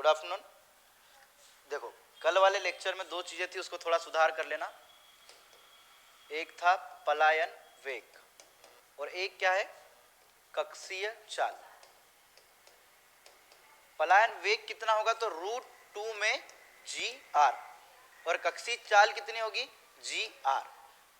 Good afternoon. देखो, कल वाले लेक्चर में दो चीजें थी, उसको थोड़ा सुधार कर लेना। एक था पलायन वेग और एक क्या है, कक्षीय चाल। पलायन वेग कितना होगा तो √2 में g(r) और कक्षीय चाल कितनी होगी g(r).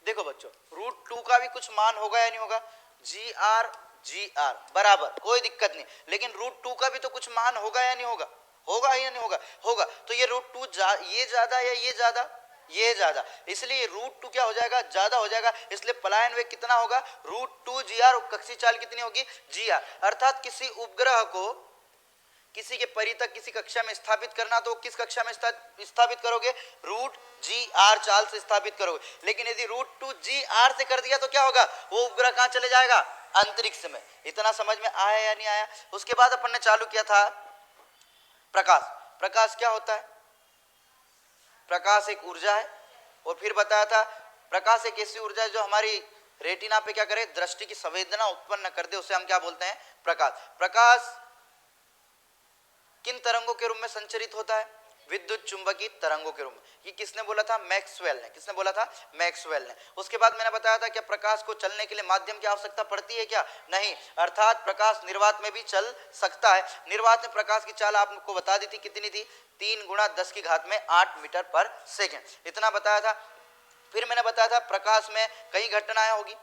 देखो बच्चों, √2 का भी कुछ मान होगा या नहीं होगा, g(r) बराबर, कोई दिक्कत नहीं, लेकिन √2 का भी तो कुछ मान होगा या नहीं होगा, होगा या नहीं होगा, होगा। तो ये √2 ये ज्यादा या ये ज्यादा, ये ज्यादा, इसलिए √2 क्या हो जाएगा, ज्यादा हो जाएगा। इसलिए पलायन वेग कितना होगा, √2 g(r) और कक्षीय चाल कितनी होगी g(r). अर्थात किसी उपग्रह को किसी के परितक किसी कक्षा में स्थापित करना, तो किस कक्षा में स्थापित करोगे, √g(r) चाल से स्थापित करोगे। लेकिन यदि √2 g(r) से कर दिया तो क्या होगा, वो उपग्रह कहां चले जाएगा, अंतरिक्ष में। इतना समझ में आया या नहीं आया। उसके बाद अपन ने चालू किया था प्रकाश। प्रकाश क्या होता है, प्रकाश एक ऊर्जा है, और फिर बताया था प्रकाश एक ऐसी ऊर्जा है जो हमारी रेटिना पे क्या करे, दृष्टि की संवेदना उत्पन्न कर दे, उसे हम क्या बोलते हैं, प्रकाश। प्रकाश किन तरंगों के रूप में संचरित होता है, विद्युत चुंबकीय तरंगों के रूप में। ये किसने बोला था, मैक्सवेल ने। किसने बोला था, मैक्सवेल ने। उसके बाद मैंने बताया था क्या प्रकाश को चलने के लिए माध्यम की आवश्यकता पड़ती है क्या, नहीं, अर्थात प्रकाश निर्वात में भी चल सकता है। निर्वात में प्रकाश की चाल आपको बता दी थी, कितनी थी, 3 × 10⁸ मीटर पर सेकेंड, इतना बताया था। फिर मैंने बताया था प्रकाश में कई घटनाएं होगी,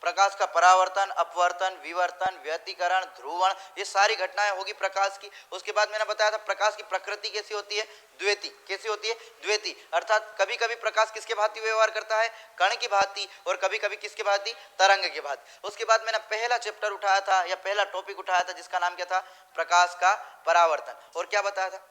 प्रकाश का परावर्तन, अपवर्तन, विवर्तन, व्यतिकरण, ध्रुवण, ये सारी घटनाएं होगी प्रकाश की। उसके बाद मैंने बताया था प्रकाश की प्रकृति कैसी होती है, द्वैती। कैसी होती है, द्वैती, अर्थात कभी कभी प्रकाश किसके भांति व्यवहार करता है, कण की भांति, और कभी कभी किसके भांति, तरंग के भांति। उसके बाद मैंने पहला चैप्टर उठाया था या पहला टॉपिक उठाया था जिसका नाम क्या था, प्रकाश का परावर्तन। और क्या बताया था,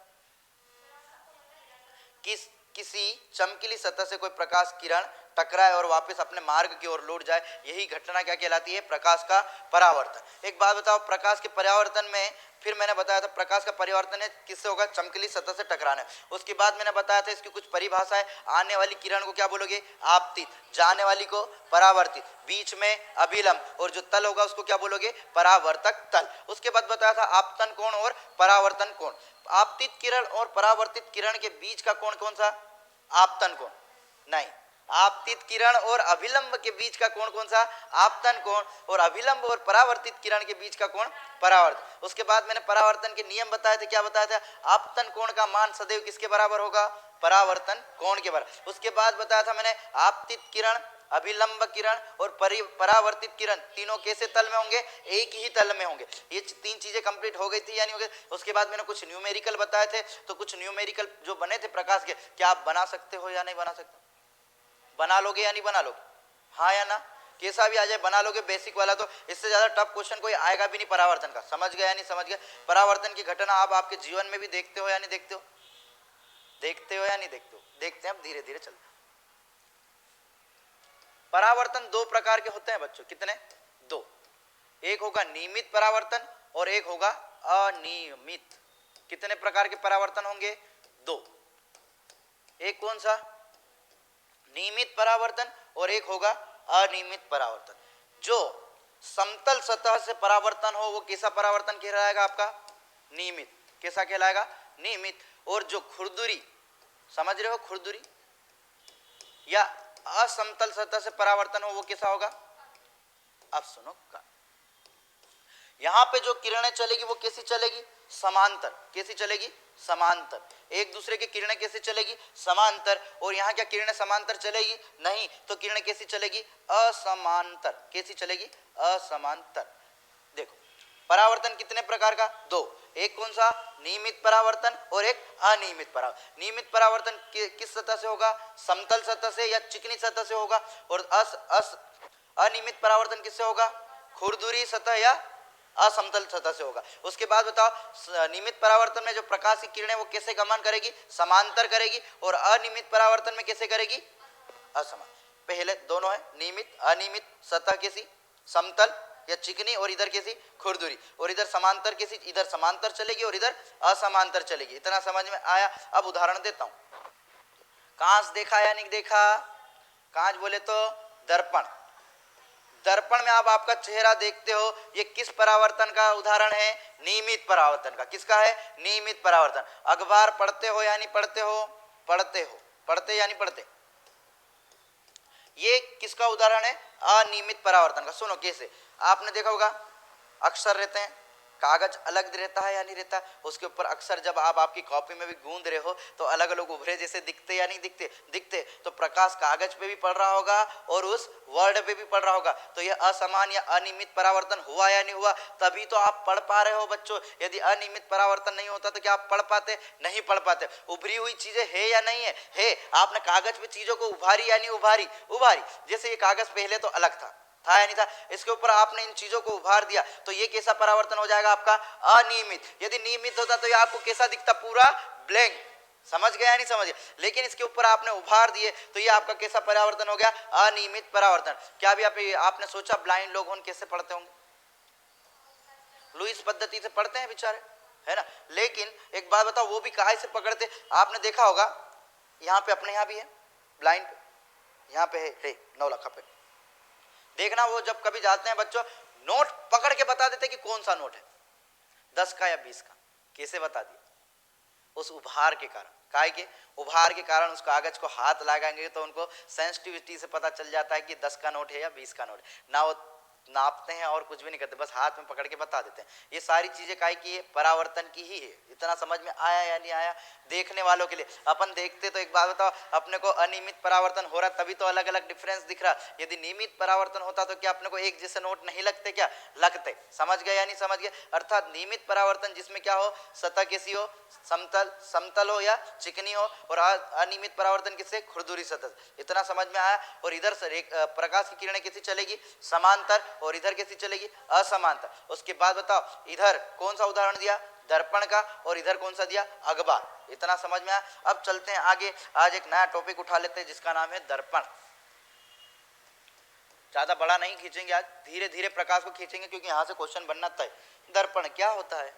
किसी चमकीली सतह से कोई प्रकाश किरण टकराए और वापस अपने मार्ग की ओर लौट जाए, यही घटना क्या कहलाती है, प्रकाश का परावर्तन। एक बात बताओ, प्रकाश के परावर्तन में फिर मैंने बताया था प्रकाश का परिवर्तन है किससे होगा, चमकीली सतह से टकराने। उसके बाद मैंने बताया था इसकी कुछ परिभाषाएं, आने वाली किरण को क्या बोलोगे, आपतित, जाने वाली को परावर्तित, बीच में अभिलंब, और जो तल होगा उसको क्या बोलोगे, परावर्तक तल। उसके बाद बताया था आपतन कोण और परावर्तन कोण। आपतित किरण और परावर्तित किरण के बीच का कोण कौन सा, आपतन कोण, नहीं, आपतित किरण और अभिलंब के बीच का कोण कौन सा, आपतन कोण, और अभिलंब और परावर्तित किरण के बीच का कोण परावर्तन। उसके बाद मैंने परावर्तन के नियम बताए थे, क्या बताया था, आपतन कोण का मान सदैव किसके बराबर होगा, परावर्तन कोण के बराबर। उसके बाद बताया था मैंने आपतित किरण, अभिलंब किरण और परावर्तित किरण तीनों कैसे तल में होंगे, एक ही तल में होंगे। ये 3 चीजें कंप्लीट हो गई थी या नहीं हो गई। उसके बाद मैंने कुछ न्यूमेरिकल बताए थे, तो कुछ न्यूमेरिकल जो बने थे प्रकाश के, क्या आप बना सकते हो या नहीं बना सकते, बना लोगे या नहीं बना लोगे, हाँ या ना, कैसा भी आ जाए बना लोगे, बेसिक वाला। तो इससे ज्यादा टफ क्वेश्चन कोई आएगा भी नहीं परावर्तन का, समझ गए या नहीं समझ गए। परावर्तन की घटना आप आपके जीवन में भी देखते हो या नहीं देखते हो, देखते हो या नहीं देखते हो, देखते हैं, अब धीरे धीरे चलते। परावर्तन 2 प्रकार के होते हैं बच्चों, कितने, 2, एक होगा नियमित परावर्तन और एक होगा अनियमित। कितने प्रकार के परावर्तन होंगे, 2, एक कौन सा, नियमित परावर्तन, और एक होगा अनियमित परावर्तन। जो समतल सतह से परावर्तन हो वो कैसा परावर्तन कहलाएगा आपका, नियमित। कैसा कहलाएगा, नियमित। और जो खुरदुरी, समझ रहे हो, खुरदुरी या असमतल सतह से परावर्तन हो वो कैसा होगा। अब सुनो, यहां पे जो किरणें चलेगी वो कैसी चलेगी, समांतर। कैसी चलेगी, समांतर, एक दूसरे की किरणें कैसे चलेगी, समांतर। और यहाँ क्या किरणें समांतर चलेगी, नहीं, तो किरणें कैसी चलेगी, असमांतर। कैसी चलेगी, असमांतर। देखो परावर्तन कितने प्रकार का, 2, एक कौन सा, नियमित परावर्तन और एक अनियमित परावर्तन। नियमित परावर्तन किस सतह से होगा, समतल सतह से या चिकनी सतह से होगा, और अनियमित परावर्तन किससे होगा, खुरदुरी सतह या असमतल सतह से होगा। उसके बाद बताओ नियमित परावर्तन में जो प्रकाश की किरणें वो कैसे गमन करेगी, समांतर करेगी, और अनियमित परावर्तन में कैसे करेगी, असमान। पहले दोनों है, नियमित अनियमित सतह कैसी, समतल या चिकनी, और इधर कैसी, खुरदुरी, और इधर समांतर कैसी, इधर समांतर चलेगी और इधर असमांतर चलेगी। इतना समझ में आया। अब उदाहरण देता हूं, कांच देखा या नहीं देखा, कांच बोले तो दर्पण, दर्पण में आप आपका चेहरा देखते हो, ये किस परावर्तन का उदाहरण है? नियमित परावर्तन का। किसका है? नियमित परावर्तन। अखबार पढ़ते हो या नहीं पढ़ते हो? पढ़ते हो। पढ़ते या नहीं पढ़ते? ये किसका उदाहरण है? अनियमित परावर्तन का। सुनो कैसे, आपने देखा होगा अक्षर रहते हैं, कागज अलग रहता है या नहीं रहता? उसके ऊपर अक्षर जब आप आपकी कॉपी में भी गूंद रहे हो तो अलग अलग उभरे जैसे दिखते या नहीं दिखते? दिखते। तो प्रकाश कागज पे भी पड़ रहा होगा और उस वर्ड पे भी पड़ रहा होगा। तो यह असमान या अनियमित परावर्तन हुआ या नहीं हुआ? तभी तो आप पढ़ पा रहे हो बच्चों। यदि अनियमित परावर्तन नहीं होता तो क्या आप पढ़ पाते? नहीं पढ़ पाते। उभरी हुई चीजें है या नहीं है? है। आपने कागज पे चीजों को उभारी या नहीं उभारी? उभारी। जैसे ये कागज पहले तो अलग था या नहीं था, इसके ऊपर आपने इन चीजों को उभार दिया, तो ये कैसा परावर्तन हो जाएगा आपका? अनियमित। यदि नियमित होता तो ये आपको कैसा दिखता? पूरा ब्लैंक। समझ गया नहीं समझ गया? लेकिन इसके ऊपर आपने उभार दिए तो ये आपका कैसा परावर्तन हो गया? अनियमित परावर्तन। क्या भी आपने सोचा ब्लाइंड लोग कैसे पढ़ते होंगे? लुईस पद्धति से पढ़ते हैं बेचारे, है ना। लेकिन एक बात बताओ, वो भी काहे से पकड़ते? आपने देखा होगा यहाँ पे, अपने यहाँ भी है ब्लाइंड, यहाँ पे है 9 लाख पे। देखना वो जब कभी जाते हैं बच्चों, नोट पकड़ के बता देते कि कौन सा नोट है, 10 का या 20 का। कैसे बता दिया? उस उभार के कारण। काहे के? उभार के कारण उस कागज को हाथ लगाएंगे तो उनको सेंसिटिविटी से पता चल जाता है कि 10 का नोट है या 20 का नोट है। ना वो नापते हैं और कुछ भी नहीं करते, बस हाथ में पकड़ के बता देते हैं। ये सारी चीजें काहे की है? परावर्तन की ही है। इतना समझ में आया या नहीं आया? देखने वालों के लिए। अपन देखते तो एक बात बताओ, अपने को अनियमित परावर्तन हो रहा तभी तो अलग अलग डिफरेंस दिख रहा। यदि नियमित परावर्तन होता तो क्या अपने को एक जैसे नोट नहीं लगते? क्या लगते? समझ गए या नहीं समझ गए? अर्थात नियमित परावर्तन जिसमें क्या हो? सतह कैसी हो? समतल, समतल हो या चिकनी हो। और अनियमित परावर्तन किससे? खुरदुरी सतह। इतना समझ में आया। और इधर से प्रकाश की किरणें कैसी चलेगी? समांतर। और इधर कैसी चलेगी? असमांतर। उसके बाद बताओ, इधर कौन सा उदाहरण दिया? दर्पण का। और इधर कौन सा दिया? अखबार। इतना समझ में आया। अब चलते हैं आगे, आज एक नया टॉपिक उठा लेते हैं जिसका नाम है दर्पण। ज्यादा बड़ा नहीं खींचेंगे आज, धीरे धीरे प्रकाश को खींचेंगे क्योंकि यहां से क्वेश्चन बनना तय। दर्पण क्या होता है?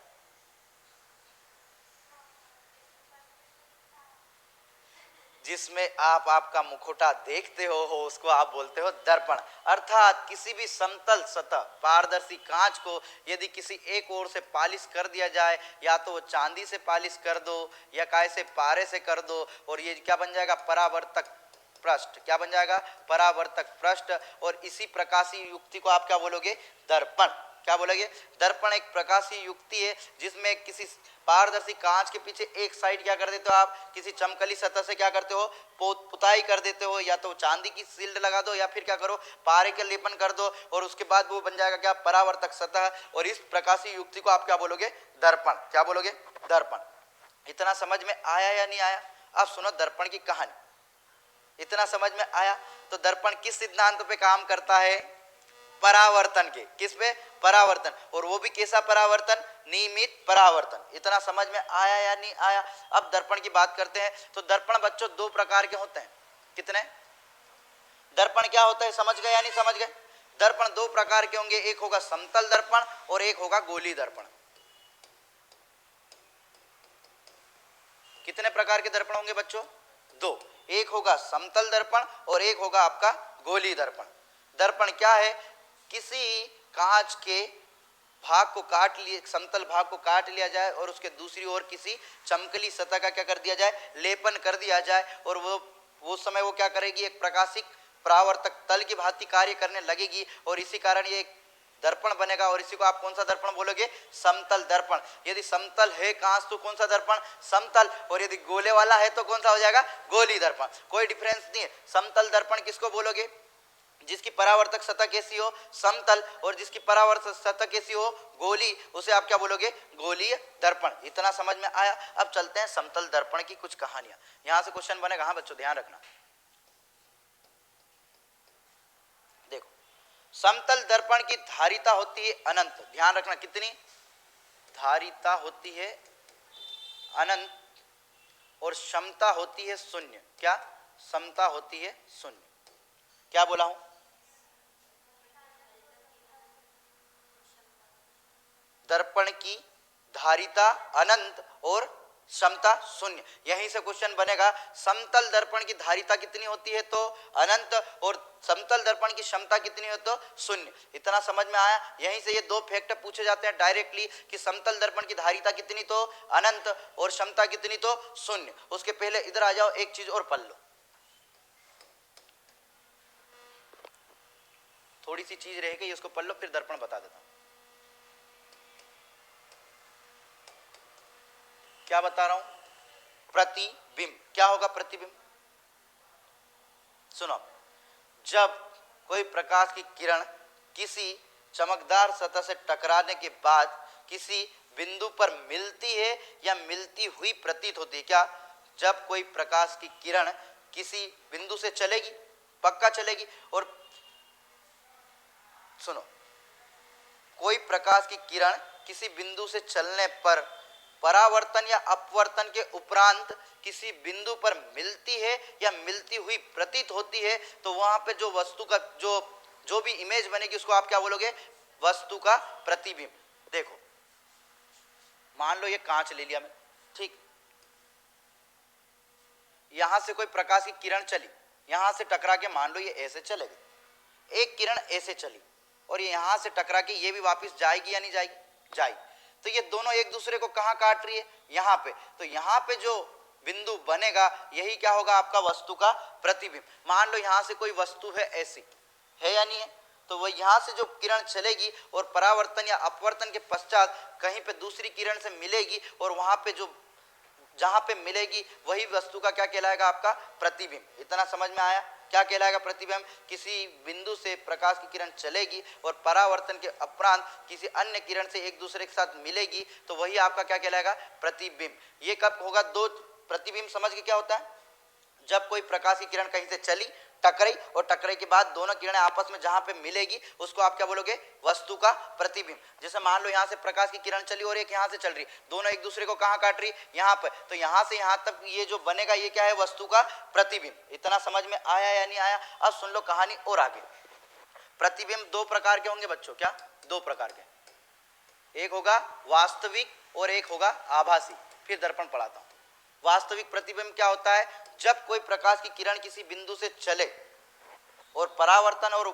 जिसमें आप आपका मुखौटा देखते हो उसको आप बोलते हो दर्पण। अर्थात किसी भी समतल सतह, पारदर्शी कांच को यदि किसी एक ओर से पालिश कर दिया जाए, या तो वो चांदी से पालिश कर दो या काय से, पारे से कर दो, और ये क्या बन जाएगा? परावर्तक पृष्ठ। क्या बन जाएगा? परावर्तक पृष्ठ। और इसी प्रकाशीय युक्ति को आप क्या बोलोगे? दर्पण। क्या बोलोगे? दर्पण एक प्रकाशीय युक्ति है जिसमें किसी पारदर्शी कांच के पीछे एक साइड क्या कर देते हो आप? किसी चमकली सतह से क्या करते हो? पुताई कर देते हो, या तो चांदी की शील्ड लगा दो या फिर क्या करो? पारे के लेपन कर दो, और उसके बाद वो बन जाएगा क्या? परावर्तक सतह। और इस प्रकाशीय युक्ति को आप क्या बोलोगे? दर्पण। क्या बोलोगे? दर्पण। इतना समझ में आया या नहीं आया? अब सुनो दर्पण की कहानी। इतना समझ में आया? तो दर्पण किस सिद्धांत पे काम करता है? परावर्तन के। किस पे? परावर्तन। और वो भी कैसा परावर्तन? नियमित परावर्तन। इतना समझ में आया या नहीं आया? अब दर्पण की बात करते हैं। तो दर्पण बच्चों 2 प्रकार के होते हैं। कितने? दर्पण क्या होता है समझ गए या नहीं समझ गए? दर्पण 2 प्रकार के होंगे, एक होगा समतल दर्पण और एक होगा गोली दर्पण। कितने प्रकार के दर्पण होंगे बच्चों? 2। एक होगा समतल दर्पण और एक होगा आपका गोली दर्पण। दर्पण क्या है? किसी कांच के भाग को काट लिए, समतल भाग को काट लिया जाए और उसके दूसरी ओर किसी चमकली सतह का क्या कर दिया जाए? लेपन कर दिया जाए। और वो समय वो क्या करेगी? एक प्रकाशिक परावर्तक तल की भांति कार्य करने लगेगी, और इसी कारण ये दर्पण बनेगा। और इसी को आप कौन सा दर्पण बोलोगे? समतल दर्पण। यदि समतल है कांच तो कौन सा दर्पण? समतल। और यदि गोले वाला है तो कौन सा हो जाएगा? गोली दर्पण। कोई डिफरेंस नहीं है। समतल दर्पण किसको बोलोगे? जिसकी परावर्तक सतह कैसी हो? समतल। और जिसकी परावर्तक सतह कैसी हो? गोली। उसे आप क्या बोलोगे? गोलीय दर्पण। इतना समझ में आया? अब चलते हैं समतल दर्पण की कुछ कहानियां। यहां से क्वेश्चन बनेगा, हाँ बच्चों ध्यान रखना। देखो, समतल दर्पण की धारिता होती है अनंत। ध्यान रखना, कितनी? धारिता होती है अनंत। और क्षमता होती है शून्य। क्या? क्षमता होती है शून्य। क्या बोला हूं? दर्पण की धारिता अनंत और क्षमता शून्य। यहीं से क्वेश्चन बनेगा समतल दर्पण की धारिता कितनी होती है तो अनंत, और समतल दर्पण की क्षमता कितनी हो तो शून्य। इतना समझ में आया। यहीं से ये दो फैक्ट पूछे जाते हैं डायरेक्टली कि समतल दर्पण की धारिता कितनी तो अनंत और क्षमता कितनी तो शून्य। उसके पहले इधर आ जाओ, एक चीज और पढ़ लो, थोड़ी सी चीज रह गई, उसको पढ़ लो, फिर दर्पण बता देता हूं। क्या बता रहा हूं? प्रतिबिंब। क्या होगा प्रतिबिंब? सुनो, जब कोई प्रकाश की किरण किसी चमकदार सतह से टकराने के बाद किसी बिंदु पर मिलती है या मिलती हुई प्रतीत होती है। क्या? जब कोई प्रकाश की किरण किसी बिंदु से चलेगी, पक्का चलेगी, और सुनो, कोई प्रकाश की किरण किसी बिंदु से चलने पर परावर्तन या अपवर्तन के उपरांत किसी बिंदु पर मिलती है या मिलती हुई प्रतीत होती है, तो वहां पे जो वस्तु का जो भी इमेज बनेगी उसको आप क्या बोलोगे? वस्तु का प्रतिबिंब। देखो, मान लो ये कांच ले लिया मैं, ठीक, यहां से कोई प्रकाश की किरण चली, यहां से टकरा के मान लो ये ऐसे चले गई, एक किरण ऐसे चली और ये यहां से टकरा के ये भी वापस जाएगी या नहीं जाएगी? जाएगी। तो ये दोनों एक दूसरे को कहां काट रही है? यहां पे। तो यहां पे जो बिंदु बनेगा यही क्या होगा? आपका वस्तु का प्रतिबिंब। मान लो यहां से कोई वस्तु है ऐसी, है या नहीं है? तो वह यहां से जो किरण चलेगी और परावर्तन या अपवर्तन के पश्चात कहीं पे दूसरी किरण से मिलेगी और वहां पे जो जहां पे मिलेगी वही वस्तु का क्या कहलाएगा? आपका प्रतिबिंब। इतना समझ में आया? क्या कहलाएगा प्रतिबिंब? किसी बिंदु से प्रकाश की किरण चलेगी और परावर्तन के उपरांत किसी अन्य किरण से एक दूसरे के साथ मिलेगी, तो वही आपका क्या कहलाएगा? प्रतिबिंब। ये कब होगा? दो प्रतिबिंब समझ के क्या होता है? जब कोई प्रकाश की किरण कहीं से चली, टकराई, और टकराई के बाद दोनों किरणें आपस में जहां पे मिलेगी उसको आप क्या बोलोगे? वस्तु का प्रतिबिंब। जैसे मान लो यहां से प्रकाश की किरण चली और एक यहां से चल रही, दोनों एक दूसरे को कहां काट रही? यहां पर। तो यहां से यहां तक ये जो बनेगा ये क्या है? वस्तु का प्रतिबिंब। इतना समझ में आया या नहीं आया? अब सुन लो कहानी और आगे। प्रतिबिंब दो प्रकार के होंगे बच्चों। क्या? दो प्रकार के। एक होगा वास्तविक और एक होगा आभासी। फिर दर्पण पढ़ाता हूं। वास्तविक प्रतिबिंब क्या होता है? जब कोई प्रकाश की किरण किसी बिंदु से चले और परावर्तन और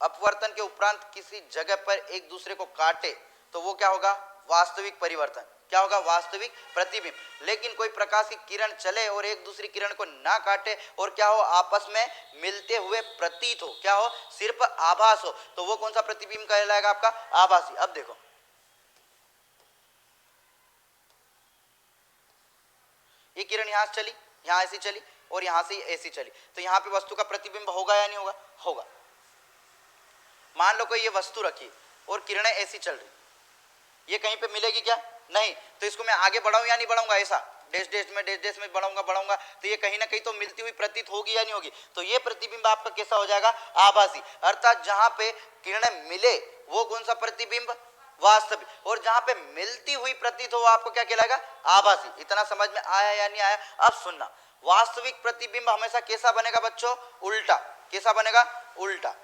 अपवर्तन के उपरांत किसी जगह पर एक दूसरे को काटे, तो वो क्या होगा? वास्तविक परिवर्तन। क्या होगा? वास्तविक प्रतिबिंब। लेकिन कोई प्रकाश की किरण चले और एक दूसरी किरण को ना काटे और क्या हो? आपस में मिलते हुए प्रतीत हो, क्या हो? सिर्फ आभास हो, तो वो कौन सा प्रतिबिंब कहलाएगा? आपका आभासी। अब देखो, ये किरण यहां से चली, यहां ऐसी चली और यहां से ऐसी चली, तो यहां पे वस्तु का प्रतिबिंब होगा या नहीं होगा? होगा। मान लो कोई ये वस्तु रखी और किरणें ऐसी चल रही, ये कहीं पे मिलेगी क्या? नहीं। तो इसको मैं आगे बढ़ाऊं या नहीं बढ़ाऊंगा? ऐसा डैश डैश में बढ़ाऊंगा, तो ये कहीं ना कहीं तो मिलती हुई प्रतीत होगी या नहीं होगी? तो ये प्रतिबिंब आपका कैसा हो जाएगा? आभासी। अर्थात जहां पे किरणें मिले वो कौन सा प्रतिबिंब? वास्तविक। और जहां पे मिलती हुई प्रतीत हो आपको क्या कहलाएगा? आभासी। इतना समझ में आया या नहीं आया? अब सुनना, वास्तविक प्रतिबिंब हमेशा कैसा बनेगा बच्चों? उल्टा। कैसा बनेगा? उल्टा।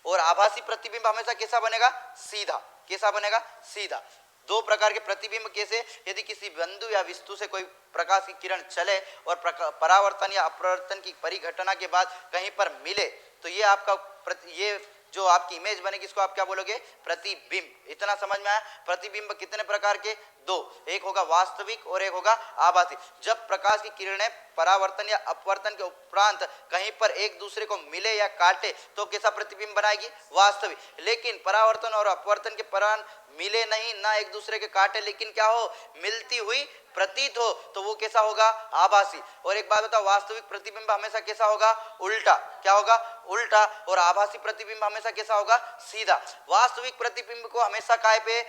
और आभासी प्रतिबिंब हमेशा कैसा बनेगा? सीधा। कैसा बनेगा? सीधा। दो प्रकार के प्रतिबिंब कैसे? यदि किसी बिंदु या वस्तु से कोई प्रकाश की किरण चले और परावर्तन या अपवर्तन की परिघटना के बाद कहीं पर मिले, तो ये आपका ये जो आपकी इमेज बनेगी इसको आप क्या बोलोगे? प्रतिबिंब। इतना समझ में आया? प्रतिबिंब कितने प्रकार के? दो। एक होगा वास्तविक और एक होगा आभासी। जब प्रकाश की किरणें परावर्तन या अपवर्तन के उपरांत कहीं पर एक दूसरे को मिले या काटे तो कैसा प्रतिबिंब बनाएगी? वास्तविक। लेकिन परावर्तन और अपवर्तन के दौरान मिले नहीं, ना एक दूसरे के काटे, लेकिन क्या हो? मिलती हुई प्रतीत हो, तो वो कैसा होगा? आभासी। और एक बात बताओ, वास्तविक प्रतिबिंब हमेशा कैसा होगा? उल्टा। क्या होगा? उल्टा। और आभासी प्रतिबिंब हमेशा कैसा होगा? सीधा। वास्तविक प्रतिबिंब को हमेशा काय पे?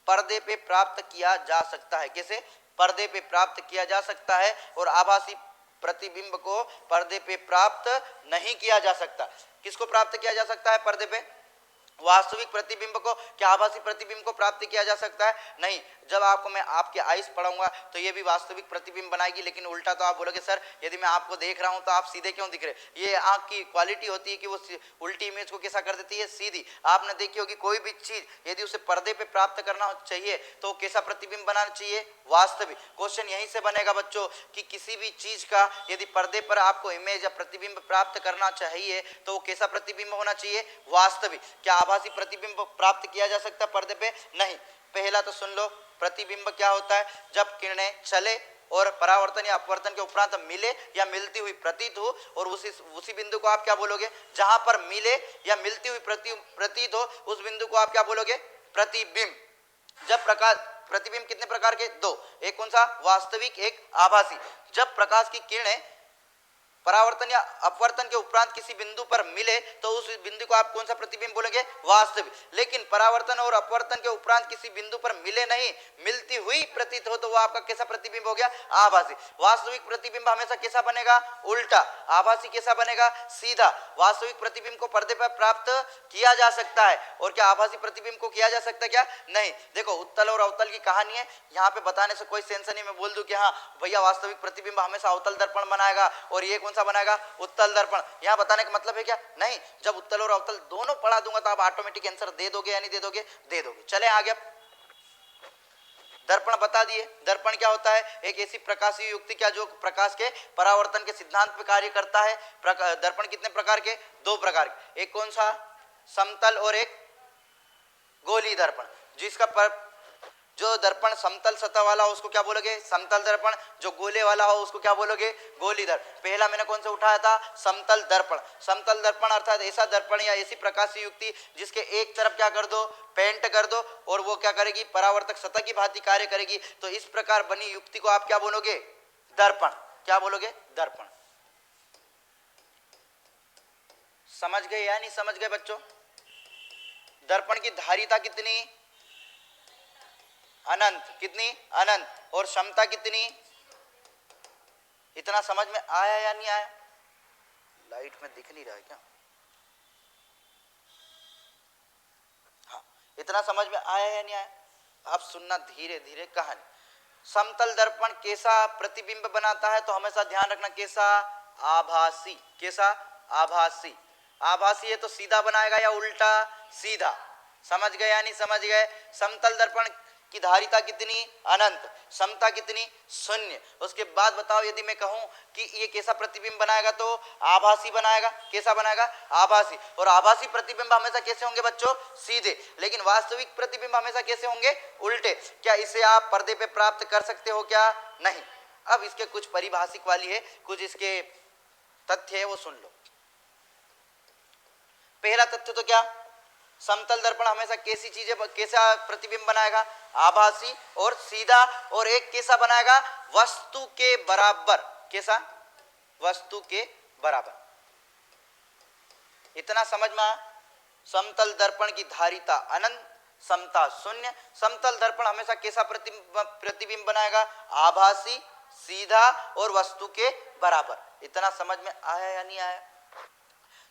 पर्दे पे प्राप्त किया जा सकता है। कैसे? पर्दे पे प्राप्त किया जा सकता है। और आभासी प्रतिबिंब को पर्दे पे प्राप्त नहीं किया जा सकता। किसको प्राप्त किया जा सकता है पर्दे पे? वास्तविक प्रतिबिंब को क्या आभासी प्रतिबिंब को प्राप्त किया जा सकता है? नहीं। जब आपको मैं आपके आईज पढ़ाऊंगा तो ये भी वास्तविक प्रतिबिंब बनाएगी, लेकिन उल्टा तो आप बोलोगे सर यदि मैं आपको देख रहा हूं तो आप सीधे क्यों दिख रहे? ये आंख की क्वालिटी होती है कि वो उल्टी इमेज को कैसा कर देती है? सीधी। आपने देखी होगी कोई भी चीज यदि उसे पर्दे पे प्राप्त करना चाहिए तो वो कैसा प्रतिबिंब बनाना चाहिए? वास्तविक। क्वेश्चन यहीं से बनेगा बच्चों कि किसी भी चीज का यदि पर्दे पर आपको इमेज या प्रतिबिंब प्राप्त करना चाहिए तो वो कैसा प्रतिबिंब होना चाहिए? वास्तविक। क्या आभासी प्रतिबिंब प्राप्त किया जा सकता है पर्दे पे? नहीं। पहला तो सुन लो, प्रतिबिंब क्या होता है? जब किरणें चले और परावर्तन या अपवर्तन के उपरांत मिले या मिलती हुई प्रतीत हो, और उसी बिंदु को आप क्या बोलोगे? जहां पर मिले या मिलती हुई प्रतीत हो उस बिंदु को आप क्या बोलोगे? प्रतिबिंब। जब प्रकाश प्रतिबिंब कितने प्रकार के? दो। एक कौन सा? वास्तविक, एक आभासी। जब प्रकाश की किरणें परावर्तन या अपवर्तन के उपरांत किसी बिंदु पर मिले तो उस बिंदु को आप कौन सा प्रतिबिंब बोलेंगे? वास्तविक। लेकिन परावर्तन और अपवर्तन के उपरांत किसी बिंदु पर मिले नहीं, मिलती हुई प्रतीत हो तो वो आपका कैसा प्रतिबिंब हो गया? आभासी। वास्तविक प्रतिबिंब हमेशा कैसा बनेगा? उल्टा। आभासी कैसा बनेगा? सीधा। वास्तविक प्रतिबिंब को पर्दे पर प्राप्त किया जा सकता है, और क्या आभासी प्रतिबिंब को किया जा सकता है क्या? नहीं। देखो उत्तल और अवतल की कहानी है, यहाँ पे बताने से कोई सेंस नहीं। मैं बोल दूं कि हाँ भैया वास्तविक प्रतिबिंब हमेशा अवतल दर्पण बनाएगा और ये कौन सा बनाएगा? उत्तल दर्पण। यहाँ बताने का मतलब है क्या? नहीं। जब उत्तल और अवतल दोनों पढ़ा दूंगा तो आप ऑटोमेटिक आंसर दे दोगे या नहीं दे दोगे? दे दोगे। चले आगे। दर्पण बता दिए। दर्पण क्या होता है? एक ऐसी प्रकाशीय युक्ति क्या जो प्रकाश के परावर्तन के सिद्धांत पे कार्य करता है। दर्पण कितने प्रकार के? दो प्रकार के। एक कौन सा? समतल और एक गोलीय दर्पण। जिसका जो दर्पण समतल सतह वाला हो उसको क्या बोलोगे? समतल दर्पण। जो गोले वाला हो उसको क्या बोलोगे? गोलीय दर्पण। पहला मैंने कौन सा उठाया था? समतल दर्पण। समतल दर्पण अर्थात ऐसा दर्पण या ऐसी प्रकाशीय युक्ति जिसके एक तरफ क्या कर दो? पेंट कर दो, और वो क्या करेगी? परावर्तक सतह की भांति कार्य करेगी। तो इस प्रकार बनी युक्ति को आप क्या बोलोगे? दर्पण। क्या बोलोगे? दर्पण। समझ गए या नहीं समझ गए बच्चों? दर्पण की धारिता कितनी? अनंत। कितनी? अनंत। और क्षमता कितनी? इतना समझ में आया या नहीं आया? लाइट में दिख नहीं रहा है क्या? हाँ, इतना समझ में आया या नहीं आया? अब सुनना धीरे धीरे कहानी। समतल दर्पण कैसा प्रतिबिंब बनाता है? तो हमेशा ध्यान रखना कैसा? आभासी। कैसा? आभासी। आभासी है तो सीधा बनाएगा या उल्टा? सीधा। समझ गए या नहीं समझ गए? समतल दर्पण की धारिता कितनी? अनंत। क्षमता कितनी? शून्य। उसके बाद बताओ यदि मैं कहूं कि ये कैसा प्रतिबिंब बनाएगा तो आभासी बनाएगा। कैसा बनाएगा? आभासी। और आभासी प्रतिबिंब हमेशा कैसे होंगे बच्चों? सीधे। लेकिन वास्तविक प्रतिबिंब हमेशा कैसे होंगे? उल्टे। क्या इसे आप पर्दे पे प्राप्त कर सकते हो क्या? नहीं। अब इसके कुछ परिभाषिक वाली है, कुछ इसके तथ्य है, वो सुन लो। पहला तथ्य तो क्या? समतल दर्पण हमेशा कैसी चीजें कैसा प्रतिबिंब बनाएगा? आभासी और सीधा। और एक कैसा बनाएगा? वस्तु के बराबर। कैसा? वस्तु के बराबर। इतना समझ में आया? समतल दर्पण की धारिता अनंत, समता शून्य। समतल दर्पण हमेशा कैसा प्रतिबिंब बनाएगा? आभासी, सीधा और वस्तु के बराबर। इतना समझ में आया या नहीं आया?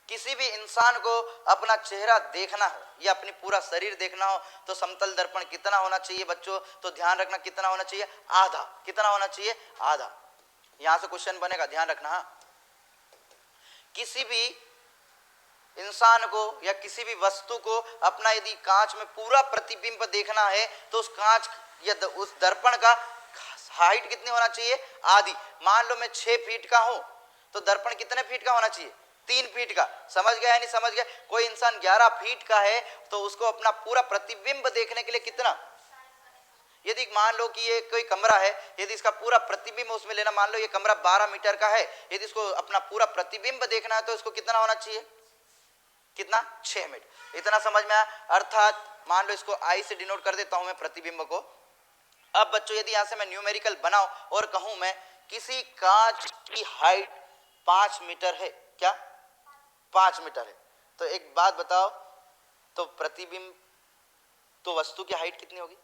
किसी भी इंसान को अपना चेहरा देखना हो या अपनी पूरा शरीर देखना हो तो समतल दर्पण कितना होना चाहिए बच्चों? तो ध्यान रखना कितना होना चाहिए? आधा। कितना होना चाहिए? आधा। यहां से क्वेश्चन बनेगा, ध्यान रखना। हाँ, किसी भी इंसान को या किसी भी वस्तु को अपना यदि कांच में पूरा प्रतिबिंब देखना है तो उस कांच या उस दर्पण का हाइट कितनी होना चाहिए? आधी। मान लो मैं 6 फीट का हूं तो दर्पण कितने फीट का होना चाहिए? 3 फीट का। समझ गया या नहीं समझ गया? कोई इंसान 11 फीट का है तो उसको अपना पूरा प्रतिबिंब देखने के लिए कितना? यदि मान लो कि ये कोई कमरा है, यदि इसका पूरा प्रतिबिंब उसमें लेना, मान लो ये कमरा 12 मीटर का है, यदि इसको अपना पूरा प्रतिबिंब देखना है तो इसको कितना होना चाहिए? कितना? 6 मीटर। इतना समझ में आया? अर्थात मान लो इसको आई से डिनोट कर देता हूं मैं प्रतिबिंब को। अब बच्चों यदि यहां से मैं न्यूमेरिकल बनाऊं और कहूं मैं किसी कांच की हाइट 5 मीटर है, क्या 5 मीटर है, तो एक बात बताओ, तो प्रतिबिंब तो वस्तु की हाइट कितनी होगी?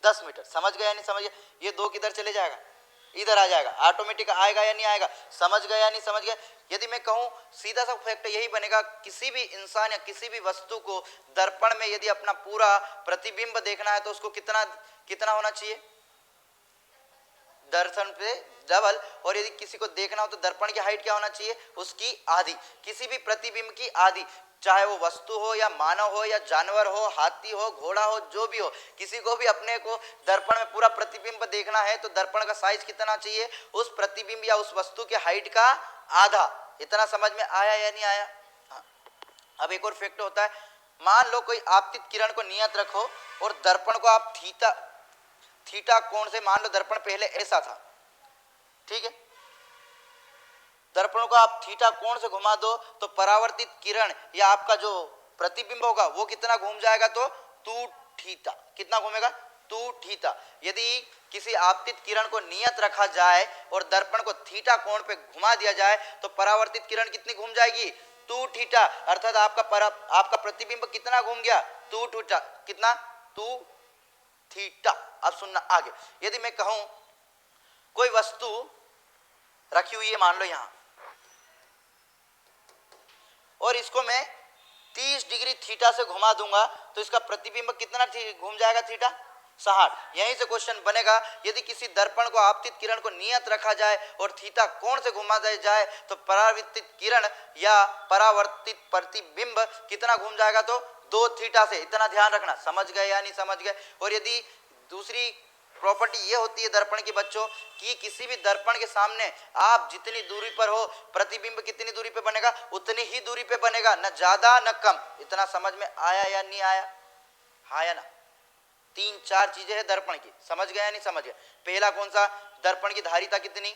10 मीटर। समझ गया नहीं समझ गया? ये 2 किधर चले जाएगा? इधर आ जाएगा, ऑटोमेटिक आएगा या नहीं आएगा, समझ गए या नहीं समझ गए। यदि मैं कहूं सीधा सा फैक्ट यही बनेगा, किसी भी इंसान या किसी भी वस्तु को दर्पण में यदि अपना पूरा प्रतिबिंब देखना है तो उसको कितना कितना होना चाहिए, दर्पण पे डबल। और यदि किसी को देखना हो तो दर्पण की हाइट क्या होना चाहिए, उसकी आधी, किसी भी प्रतिबिंब की आधी, चाहे वो वस्तु हो या मानव हो या जानवर हो, हाथी हो, घोड़ा हो, जो भी हो, किसी को भी अपने को दर्पण में पूरा प्रतिबिंब देखना है तो दर्पण का साइज कितना चाहिए, उस प्रतिबिंब या उस वस्तु के हाइट का आधा। इतना समझ में आया या नहीं आया। हाँ। अब एक और फैक्ट होता है, मान लो कोई आपतित किरण को नियत रखो और दर्पण को आप थीटा कोण से, मान लो दर्पण पहले ऐसा था, ठीक है, दर्पण को आप थीटा कोण से घुमा दो तो परावर्तित किरण या आपका जो प्रतिबिंब होगा वो कितना घूम जाएगा, तो 2 थीटा, कितना घूमेगा, 2 थीटा। यदि किसी आपतित किरण को नियत रखा जाए और दर्पण को थीटा कोण पे घुमा दिया जाए तो परावर्तित किरण कितनी घूम जाएगी, 2 थीटा, अर्थात आपका प्रतिबिंब कितना घूम गया, 2 थीटा, कितना, 2 थीटा। अब सुनना आगे, यदि मैं कहूं कोई वस्तु रखी हुई है मान लो यहां, और इसको मैं 30 डिग्री थीटा से घुमा दूंगा तो इसका प्रतिबिंब कितना घूम जाएगा, थीटा 60। यहीं से क्वेश्चन बनेगा, यदि किसी दर्पण को आपतित किरण को नियत रखा जाए और थीटा कोण से घुमा दिया जाए तो परावर्तित किरण या परावर्तित प्रतिबिंब कितना घूम जाएगा, तो 2 थीटा से। इतना ध्यान रखना, समझ गए या नहीं समझ गए। और यदि दूसरी प्रॉपर्टी ये होती है दर्पण की बच्चों कि किसी भी दर्पण के सामने आप जितनी दूरी पर हो प्रतिबिंब कितनी दूरी पे बनेगा, उतनी ही दूरी पे बनेगा, न ज्यादा न कम। इतना समझ में आया या नहीं आया, हाँ या ना। 3-4 चीजें हैं दर्पण की, समझ गए या नहीं समझ गए। पहला कौन सा, दर्पण की धारिता कितनी,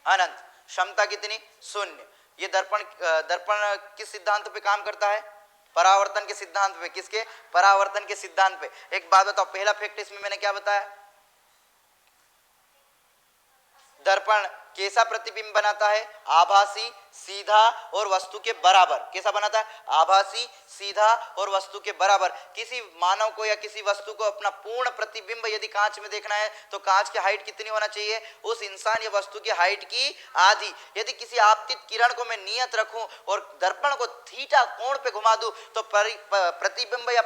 अनंत, क्षमता कितनी, 0। ये दर्पण किस सिद्धांत पे काम करता है, परावर्तन के सिद्धांत पे। किसके, परावर्तन के सिद्धांत पे। एक बात बताओ, पहला फैक्ट इसमें मैंने क्या बताया, दर्पण कैसा प्रतिबिंब बनाता है, आभासी, सीधा और वस्तु के बराबर। कैसा बनाता है, आभासी, सीधा और वस्तु के बराबर। किसी मानव को या किसी वस्तु को अपना पूर्ण प्रतिबिंब यदि कांच में देखना है तो कांच की हाइट कितनी होना चाहिए, उस इंसान या वस्तु की हाइट की आधी। यदि किसी आपतित किरण को मैं नियत रखूं और दर्पण को थीटा कोण पे घुमा दूं तो प्रतिबिंब या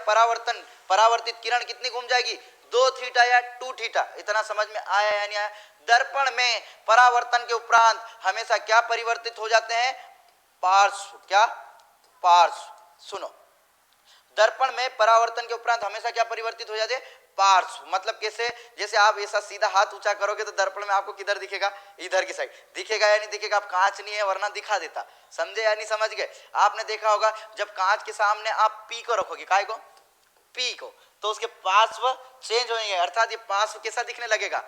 परावर्तित किरण कितनी घूम जाएगी, 2 थीटा या 2 थीटा। इतना समझ में आया या नहीं आया। दर्पण में परावर्तन के उपरांत हमेशा क्या परिवर्तित हो जाते हैं, पार्श्व। क्या, पार्श्व। सुनो, दर्पण में परावर्तन के उपरांत हमेशा क्या परिवर्तित हो जाते हैं, पार्श्व। मतलब कैसे, जैसे आप ऐसा सीधा हाथ ऊंचा करोगे तो दर्पण में आपको किधर दिखेगा, इधर की साइड दिखेगा या नहीं दिखेगा। आप कांच नहीं है वरना दिखा देता, समझे या नहीं समझ गए। आपने देखा होगा जब कांच के सामने आप पी को रखोगे, काय को, पी को, तो उसके पार्श्व चेंज होंगे, अर्थात ये पार्श्व कैसा दिखने लगेगा।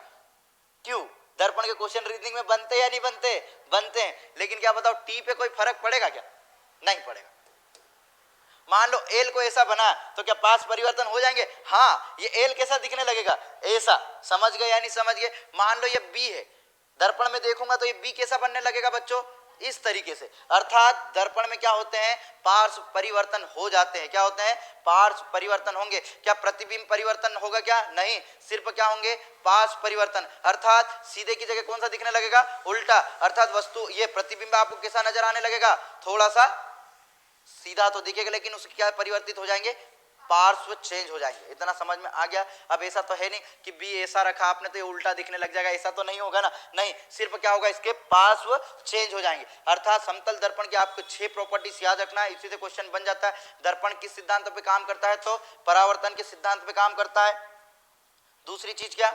क्यों, दर्पण के क्वेश्चन रीजनिंग में बनते या नहीं बनते, बनते हैं। लेकिन क्या बताओ टी पे कोई फर्क पड़ेगा क्या, नहीं पड़ेगा। मान लो एल को ऐसा बना तो क्या पास परिवर्तन हो जाएंगे, हाँ, ये एल कैसा दिखने लगेगा, ऐसा। समझ गए या नहीं समझ गए। मान लो ये बी है, दर्पण में देखूंगा तो ये बी कैसा बनने लगेगा बच्चों, इस तरीके से। अर्थात दर्पण में क्या होते हैं, पार्श्व परिवर्तन हो जाते हैं। क्या होते हैं, पार्श्व परिवर्तन होंगे। क्या प्रतिबिंब परिवर्तन होगा, क्या नहीं, सिर्फ क्या होंगे, पार्श्व परिवर्तन। अर्थात सीधे की जगह कौन सा दिखने लगेगा, उल्टा। अर्थात वस्तु, ये प्रतिबिंब आपको कैसा नजर आने लगेगा, थोड़ा सा सीधा तो दिखेगा लेकिन उसके क्या परिवर्तित हो जाएंगे, पार्श्व चेंज हो जाएंगे। इतना समझ में आ गया। अब ऐसा तो है नहीं कि बी ऐसा रखा आपने तो ये उल्टा दिखने लग जाएगा, ऐसा तो नहीं होगा ना, नहीं, सिर्फ क्या होगा, इसके पार्श्व चेंज हो जाएंगे। अर्थात समतल दर्पण की आपको 6 प्रॉपर्टीज याद रखना है, इसी से क्वेश्चन बन जाता है। दर्पण किस सिद्धांत पे काम करता है, तो परावर्तन के सिद्धांत पे काम करता है। दूसरी चीज क्या,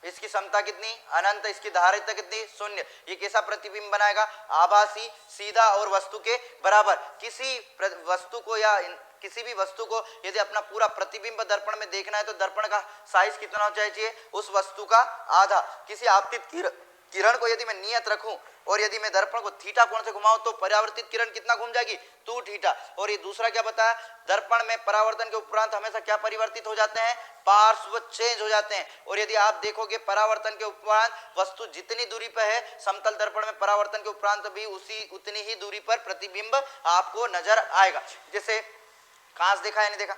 इसकी क्षमता कितनी, अनंत, इसकी धारिता कितनी, 0। ये कैसा प्रतिबिंब बनाएगा, आभासी, सीधा और वस्तु के बराबर। किसी वस्तु को या किसी भी वस्तु को यदि अपना पूरा प्रतिबिंब दर्पण में देखना है तो दर्पण का साइज कितना होना चाहिए, उस वस्तु का आधा। किसी आपतित किरण को यदि मैं नियत रखूं और यदि मैं दर्पण को थीटा कोण से घुमाऊं तो परावर्तित किरण कितना घूम जाएगी, 2 थीटा। और ये दूसरा क्या बताया, दर्पण में परावर्तन के उपरांत हमेशा क्या परिवर्तित हो जाते हैं, पार्श्व चेंज हो जाते हैं। और यदि आप देखोगे परावर्तन के उपरांत वस्तु जितनी दूरी पर है, समतल दर्पण में परावर्तन के उपरांत भी उतनी ही दूरी पर प्रतिबिंब आपको नजर आएगा। जैसे कांच देखा या नहीं देखा,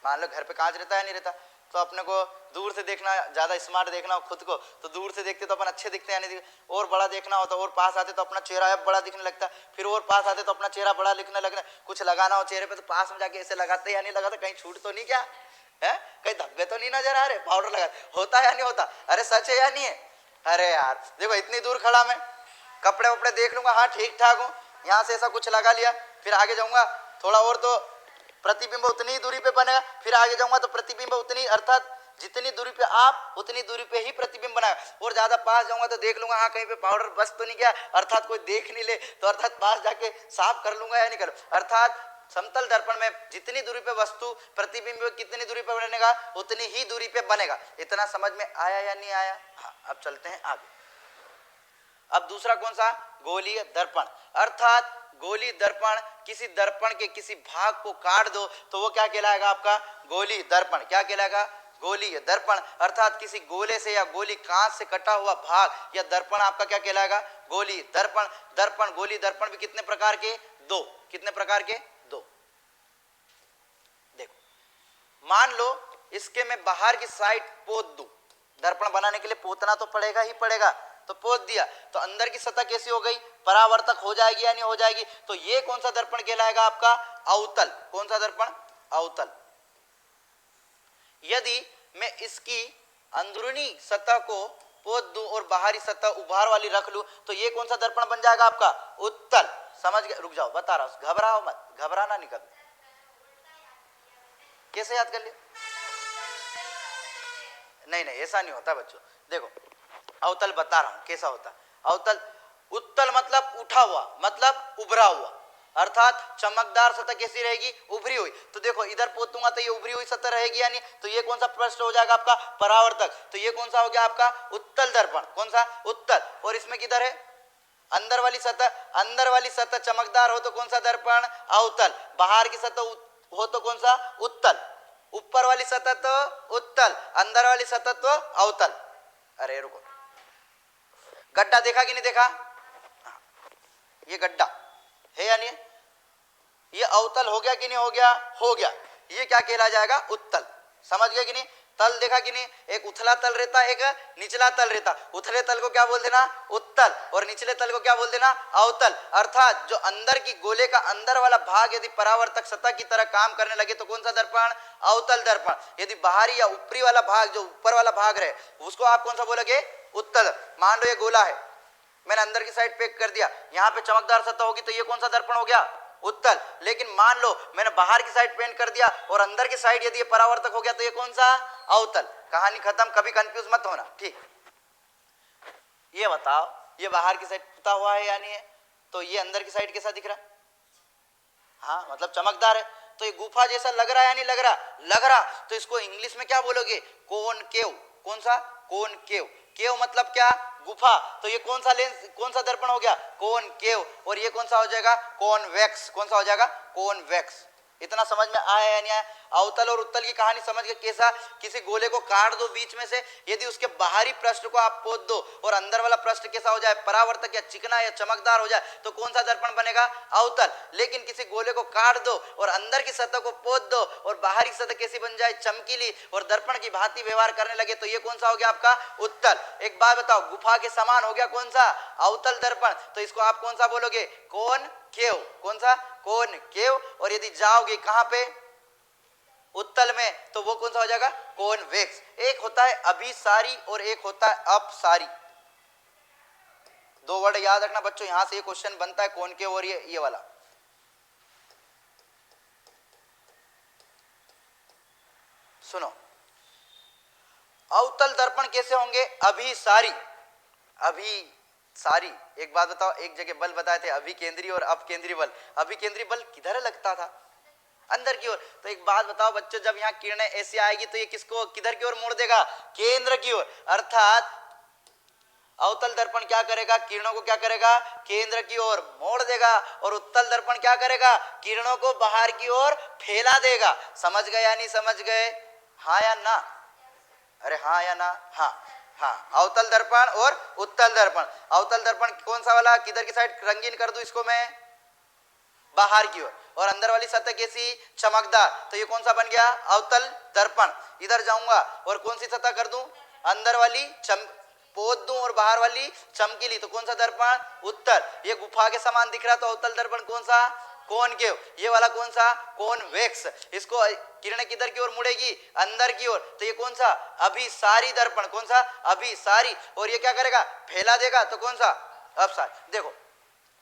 मान लो घर पे कांच रहता है नहीं रहता, तो अपने को दूर से देखना, ज़्यादा स्मार्ट देखना हो खुद को तो दूर से देखते तो अपन अच्छे दिखते हैं, यानी और बड़ा देखना होता है, और पास आते तो अपना चेहरा बड़ा दिखने लगता है, फिर और पास आते तो अपना चेहरा बड़ा दिखने लगता है। कुछ लगाना हो चेहरे पे तो पास में जाके ऐसे लगाते या नहीं लगाते, कहीं छूट तो नहीं क्या है, कहीं धब्बे तो नहीं नजर आ रहे, पाउडर लगा होता है या नहीं होता, अरे सच है या नहीं है। अरे यार देखो इतनी दूर खड़ा मैं, कपड़े वपड़े देख लूंगा, हाँ ठीक ठाक हूँ, यहाँ से ऐसा कुछ लगा लिया, फिर आगे जाऊंगा थोड़ा और तो प्रतिबिंब उतनी ही दूरी पे बनेगा, फिर आगे जाऊंगा तो प्रतिबिंब उतनी, अर्थात जितनी दूरी पे आप उतनी दूरी पे ही प्रतिबिंब बनाएगा, और ज्यादा पास जाऊंगा तो देख लूंगा हाँ कहीं पे पाउडर बस तो नहीं गया, अर्थात कोई देख नहीं ले, तो अर्थात पास जाके साफ कर लूंगा या नहीं कर, अर्थात समतल दर्पण में जितनी दूरी पे वस्तु प्रतिबिंब कितनी दूरी पे बनेगा उतनी ही दूरी पे बनेगा। इतना समझ में आया या नहीं आया? हाँ, अब चलते हैं आगे। अब दूसरा कौन सा? गोलीय दर्पण, अर्थात गोलीय दर्पण किसी दर्पण के किसी भाग को काट दो तो वो क्या कहलाएगा आपका? गोलीय दर्पण। क्या कहलाएगा? गोलीय दर्पण, अर्थात किसी गोले से या गोली कांच से कटा हुआ भाग या दर्पण आपका क्या कहलाएगा? गोलीय दर्पण। दर्पण गोलीय दर्पण भी कितने प्रकार के? दो। कितने प्रकार के? दो। देखो मान लो इसके मैं बाहर की साइड पोत दूं, दर्पण बनाने के लिए पोतना तो पड़ेगा ही पड़ेगा, तो पोत दिया तो अंदर की सतह कैसी हो गई? परावर्तक हो जाएगी या नहीं हो जाएगी? तो ये कौन सा दर्पण कहलाएगा आपका? अवतल। कौन सा दर्पण? अवतल। यदि मैं इसकी अंदरूनी सतह को पोत दूं और बाहरी सतह उभार वाली रख लूं तो ये कौन सा दर्पण बन जाएगा आपका? उत्तल। समझ गए? रुक जाओ बता रहा हूं, घबराओ मत, घबराना नहीं कभी। कैसे याद कर लिया? नहीं नहीं ऐसा नहीं होता बच्चों, देखो अवतल बता रहा हूं कैसा होता। अवतल, उत्तल मतलब उठा हुआ, मतलब उभरा हुआ, अर्थात चमकदार सतह कैसी रहेगी? उभरी हुई। तो देखो इधर पोतूंगा तो ये उभरी हुई सतह रहेगी या नहीं? तो ये कौन सा पृष्ठ हो जाएगा आपका? परावर्तक। तो ये कौन सा हो गया आपका? उत्तल दर्पण। कौन सा? उत्तल। और इसमें किधर है? अंदर वाली सतह। अंदर वाली सतह चमकदार हो तो कौन सा दर्पण? अवतल। बाहर की सतह हो तो कौन सा? उत्तल। ऊपर वाली सतह तो उत्तल, अंदर वाली सतह तो अवतल। अरे रुको, गड्ढा देखा कि नहीं देखा? ये गड्ढा है या नहीं? ये अवतल हो गया कि नहीं हो गया? हो गया। ये क्या कहला जाएगा? उत्तल। समझ गए कि नहीं? तल देखा कि नहीं? एक उथला तल रहता, एक निचला तल रहता। उथले तल को क्या बोल देना? उत्तल, और निचले तल को क्या बोल देना? अवतल। अर्थात जो अंदर की गोले का अंदर वाला भाग यदि परावर्तक सतह की तरह काम करने लगे तो कौन सा दर्पण? अवतल दर्पण। यदि बाहरी या ऊपरी वाला भाग, जो ऊपर वाला भाग रहे, उसको आप कौन सा बोलोगे? उत्तल। मान लो ये गोला है, मैंने अंदर की साइड पैक कर दिया, यहाँ पे चमकदार सतह होगी तो ये कौन सा दर्पण हो गया? उत्तल। लेकिन मान लो मैंने बाहर की साइड पेंट कर दिया और अंदर की साइड यदि ये परावर्तक हो गया तो ये कौन सा? अवतल। कहानी खत्म, कभी कंफ्यूज मत होना, ठीक। ये बताओ ये बाहर की साइड पुता हुआ है या नहीं है? तो ये अंदर की साइड कैसा दिख रहा? हाँ मतलब चमकदार है, तो ये गुफा जैसा लग रहा है या नहीं लग रहा? लग रहा। तो इसको इंग्लिश में क्या बोलोगे? कॉनकेव। कौन सा? कॉनकेव। केव मतलब क्या? गुफा। तो ये कौन सा लेंस, कौन सा दर्पण हो गया? कॉनकेव। और ये कौन सा हो जाएगा? कॉन्वेक्स। कौन सा हो जाएगा? कॉन्वेक्स। इतना समझ में आया या नहीं आया? अवतल और उत्तल की कहानी समझ गए कैसा? किसी गोले को काट दो बीच में से, यदि उसके बाहरी पृष्ठ को आप पोत दो और अंदर वाला पृष्ठ कैसा हो जाए? परावर्तक या चिकना या चमकदार हो जाए तो कौन सा दर्पण बनेगा? अवतल। लेकिन किसी गोले को काट दो और अंदर की सतह को पोत दो और बाहरी सतह कैसी बन जाए? चमकीली और दर्पण की भांति व्यवहार करने लगे तो ये कौन सा हो गया आपका? उत्तल। एक बात बताओ, गुफा के समान हो गया कौन सा? अवतल दर्पण। तो इसको आप कौन सा बोलोगे? कॉनकेव। कौन सा? कॉनकेव। और यदि जाओगे कहां पे? उत्तल में, तो वो कौन सा हो जाएगा? कॉन्वेक्स। एक होता है अभिसारी और एक होता है अपसारी। दो वर्ड याद रखना बच्चों, यहां से ये क्वेश्चन बनता है कॉनकेव और ये वाला। सुनो, अवतल दर्पण कैसे होंगे? अभिसारी। अभिसारी। एक बात बताओ, एक जगह बल बताए थे अभिकेंद्री और अपकेंद्री बल। अभिकेंद्री बल किधर लगता था? अंदर की ओर। तो एक बात बताओ बच्चों, जब यहाँ किरणें ऐसी आएगी तो ये किसको किधर की ओर मोड़ देगा? केंद्र की ओर। अर्थात अवतल दर्पण क्या करेगा? किरणों को क्या करेगा? केंद्र की ओर मोड़ देगा। और उत्तल दर्पण क्या करेगा? किरणों को बाहर की ओर फैला देगा। समझ गए या नहीं समझ गए? हाँ या ना? अरे हाँ या ना? हाँ हाँ। अवतल दर्पण और उत्तल दर्पण। अवतल दर्पण कौन सा वाला? किधर की साइड रंगीन कर दूं इसको मैं? बाहर की ओर, और अंदर वाली सतह कैसी, चमकदार, तो ये कौन सा बन गया, अवतल दर्पण। इधर जाऊंगा और कौन सी सतह कर दूं, अंदर वाली पोत दूं और बाहर वाली चमकीली, तो कौन सा दर्पण, उत्तर। ये गुफा के समान दिख रहा तो अवतल दर्पण कौन सा, कॉनकेव। ये वाला कौन सा, कॉन्वेक्स। इसको किरणें किधर की ओर मुड़ेगी, अंदर की ओर, तो ये कौन सा, अभिसारी दर्पण। कौन सा, अभिसारी। और ये क्या करेगा, फैला देगा, तो कौन सा, अपसारी। देखो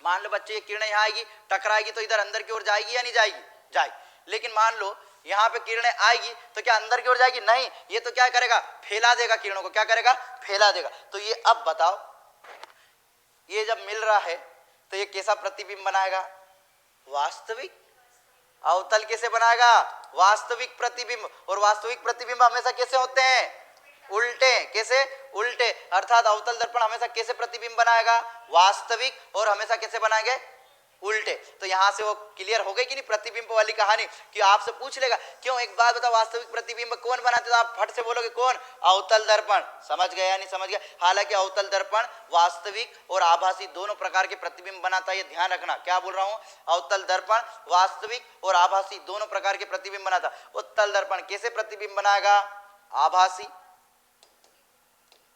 मान लो बच्चे ये किरणें यहाँ आएगी, टकराएगी तो इधर अंदर की ओर जाएगी या नहीं जाएगी, जाएगी। लेकिन मान लो यहाँ पे किरणें आएगी तो क्या अंदर की ओर जाएगी, नहीं, ये तो क्या करेगा, फैला देगा किरणों को, क्या करेगा, फैला देगा। तो ये अब बताओ, ये जब मिल रहा है तो ये कैसा प्रतिबिंब बनाएगा, वास्तविक। अवतल कैसे बनाएगा, वास्तविक प्रतिबिंब। और वास्तविक प्रतिबिंब हमेशा कैसे होते हैं, उल्टे। कैसे, उल्टे। अर्थात अवतल दर्पण हमेशा कैसे प्रतिबिंब बनाएगा, वास्तविक, और हमेशा कैसे बनाएंगे, उल्टे। तो यहां से वो क्लियर हो गई कि नहीं प्रतिबिंब वाली कहानी, कि आपसे पूछ लेगा क्यों, एक बात बताओ, वास्तविक प्रतिबिंब कौन बनाते, तो आप फट से बोलोगे कौन, अवतल दर्पण। समझ गए या नहीं समझ गए। हालांकि अवतल दर्पण वास्तविक और आभासी दोनों प्रकार के प्रतिबिंब बनाता है, ये ध्यान रखना। क्या बोल रहा हूं, अवतल दर्पण वास्तविक और आभासी दोनों प्रकार के प्रतिबिंब बनाता। उत्तल दर्पण कैसे प्रतिबिंब बनाएगा, आभासी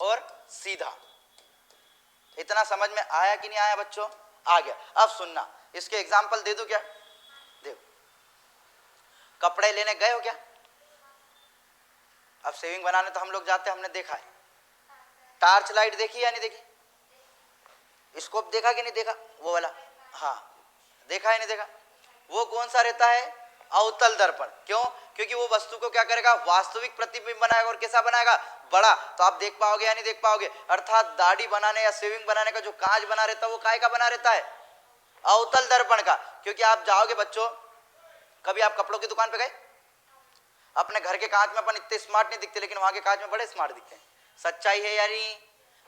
और सीधा। इतना समझ में आया कि नहीं आया बच्चों, आ गया। अब सुनना, इसके एग्जाम्पल दे दूं क्या, देखो कपड़े लेने गए हो क्या, अब सेविंग बनाने तो हम लोग जाते हैं, हमने देखा है। टार्च लाइट देखी या नहीं देखी, स्कोप देखा कि नहीं देखा, वो वाला, हाँ देखा है नहीं देखा। वो कौन सा रहता है, अवतल दर्पण। क्यों, क्योंकि वो वस्तु को क्या करेगा, वास्तविक प्रतिबिंब बनाएगा। और कैसा बनाएगा, बड़ा। तो आप देख पाओगे या नहीं देख पाओगे। अर्थात दाढ़ी बनाने या शेविंग बनाने का जो कांच बना रहता है वो काय का बना रहता है, अवतल दर्पण का। क्योंकि आप जाओगे बच्चों, कभी आप कपड़ों की दुकान पे गए, अपने घर के कांच में अपन इतने स्मार्ट नहीं दिखते, लेकिन वहां के कांच में बड़े स्मार्ट दिखते हैं। सच्चाई है या नहीं।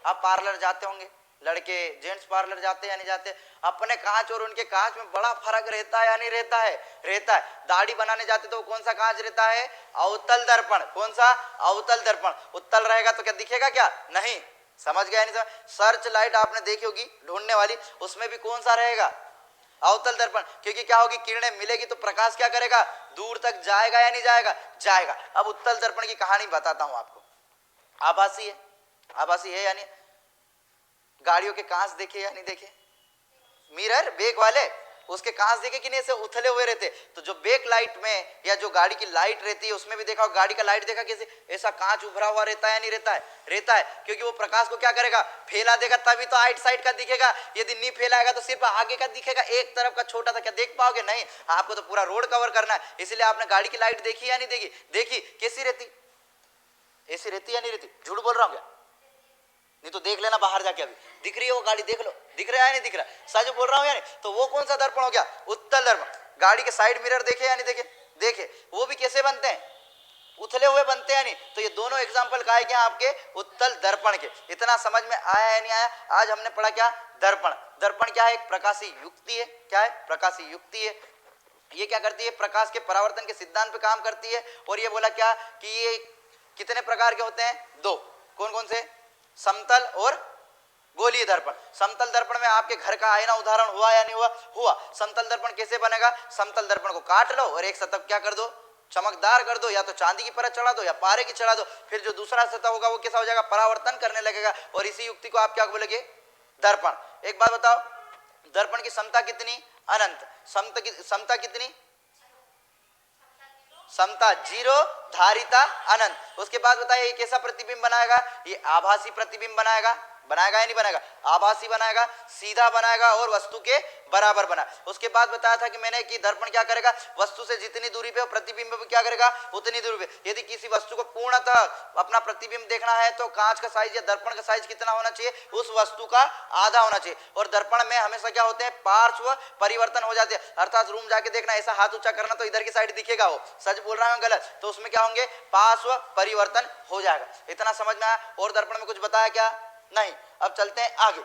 आप पार्लर जाते होंगे, लड़के जेंट्स पार्लर जाते या नहीं जाते, अपने कांच और उनके कांच में बड़ा फर्क रहता है या नहीं रहता है, रहता है। दाढ़ी बनाने जाते तो कौन सा कांच रहता है, अवतल दर्पण। कौन सा, अवतल दर्पण। उत्तल रहेगा तो क्या दिखेगा, क्या नहीं। समझ गया नहीं समझ। सर्च लाइट आपने देखी होगी ढूंढने वाली, उसमें भी कौन सा रहेगा, अवतल दर्पण। क्योंकि क्या होगी, किरणें मिलेगी तो प्रकाश क्या करेगा, दूर तक जाएगा या नहीं जाएगा, जाएगा। अब उत्तल दर्पण की कहानी बताता हूं आपको। आभासी है, आभासी है यानी गाड़ियों के कांच देखे या नहीं देखे, मिरर बैक वाले, उसके कांच देखे कि नहीं, ऐसे उथले हुए रहते। तो जो बैक लाइट में या जो गाड़ी की लाइट रहती है उसमें भी देखा, गाड़ी का लाइट देखा कैसे, ऐसा कांच उभरा हुआ रहता है या नहीं रहता है, रहता है। क्योंकि वो प्रकाश को क्या करेगा, फैला देगा, तभी तो आइट साइड का दिखेगा। यदि नहीं फैलाएगा तो सिर्फ आगे का दिखेगा, एक तरफ का छोटा सा, क्या देख पाओगे, नहीं। आपको तो पूरा रोड कवर करना है। इसलिए आपने गाड़ी की लाइट देखी या नहीं देखी, देखी, कैसी रहती, ऐसी रहती या नहीं रहती, झूठ बोल रहा हूँ क्या, नहीं तो देख लेना बाहर जाके, अभी दिख रही है वो गाड़ी, देख लो, दिख रहा है नहीं दिख रहा, सच बोल रहा हूं या नहीं। तो वो कौन सा दर्पण हो गया, उत्तल दर्पण। गाड़ी के साइड मिरर देखे या नहीं देखे, देखे, वो भी कैसे बनते हैं, उथले हुए बनते हैं नहीं। तो ये दोनों एग्जांपल का है क्या, आपके उत्तल दर्पण के। इतना समझ में आया है नहीं आया। आज हमने पढ़ा क्या, दर्पण। दर्पण क्या है, एक प्रकाशी युक्ति है। क्या है, प्रकाशी युक्ति है। ये क्या करती है, प्रकाश के परावर्तन के सिद्धांत पे काम करती है। और ये बोला क्या कि ये कितने प्रकार के होते हैं, दो। कौन कौन से, समतल और गोलीय दर्पण। समतल दर्पण में आपके घर का आईना उदाहरण हुआ या नहीं हुआ, हुआ। समतल दर्पण कैसे बनेगा, समतल दर्पण को काट लो और एक सतह क्या कर दो, चमकदार कर दो, या तो चांदी की परत चढ़ा दो या पारे की चढ़ा दो। फिर जो दूसरा सतह होगा वो कैसा हो जाएगा, परावर्तन करने लगेगा। और इसी युक्ति को आप क्या बोलेंगे, दर्पण। एक बात बताओ, दर्पण की समता कितनी, अनंत। समता कितनी, समता जीरो, धारिता अनंत। उसके बाद बताइए ये कैसा प्रतिबिंब बनाएगा, ये आभासी प्रतिबिंब बनाएगा, बनाएगा या नहीं बनाएगा, आभासी बनाएगा, सीधा बनाएगा और वस्तु के बराबर बना। उसके बाद बताया था कि मैंने कि दर्पण क्या करेगा, वस्तु से जितनी दूरी पे प्रतिबिंब भी क्या करेगा, उतनी दूरी पे। यदि किसी वस्तु को पूर्णतः अपना प्रतिबिंब देखना है तो कांच का साइज या दर्पण का साइज कितना होना चाहिए, उस वस्तु का आधा होना चाहिए। और दर्पण में हमेशा क्या होते हैं, पार्श्व परिवर्तन हो जाते हैं। अर्थात रूम जाके देखना, ऐसा हाथ ऊंचा करना तो इधर की साइड दिखेगा, वो सच बोल रहा हूं गलत, तो उसमें क्या होंगे, पार्श्व परिवर्तन हो जाएगा। इतना समझ में आया। और दर्पण में कुछ बताया क्या, नहीं। अब चलते हैं आगे।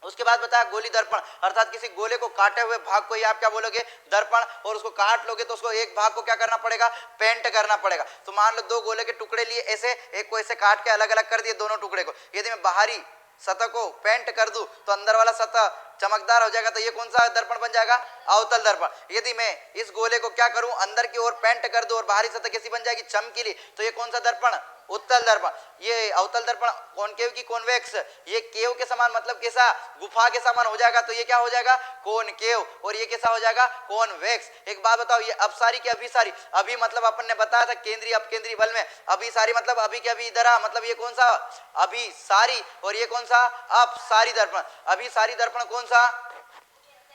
उसके बाद बताया गोली दर्पण, अर्थात किसी गोले को काटे हुए भाग को ही आप क्या बोलोगे, दर्पण। और उसको काट लोगे तो उसको एक भाग को क्या करना पड़ेगा, पेंट करना पड़ेगा। तो मान लो दो गोले के टुकड़े लिए, ऐसे एक को ऐसे काट के अलग अलग कर दिए दोनों टुकड़े को। यदि मैं बाहरी सतह को पेंट कर दूं तो अंदर वाला सतह चमकदार हो जाएगा तो ये कौन सा दर्पण बन जाएगा? अवतल दर्पण। यदि मैं इस गोले को क्या करूं, अंदर की ओर पेंट कर दूं और बाहरी सतह कैसी बन जाएगी? चमकीली, तो ये कौन सा दर्पण? उत्तल दर्पण। ये अवतल दर्पण कॉनकेव की कॉन्वेक्स, ये केव के समान मतलब कैसा? गुफा के समान हो जाएगा, तो ये क्या हो जाएगा? कॉनकेव। और ये कैसा हो जाएगा? कॉन्वेक्स। एक बात बताओ, ये अपसारी की अभिसारी? अभी मतलब अपन ने बताया था केंद्रीय अपकेंद्रीय बल में, अभिसारी मतलब अभी के अभी इधर मतलब ये कौन सा? अभिसारी। और ये कौन सा? अपसारी दर्पण। अभिसारी दर्पण कौन सा?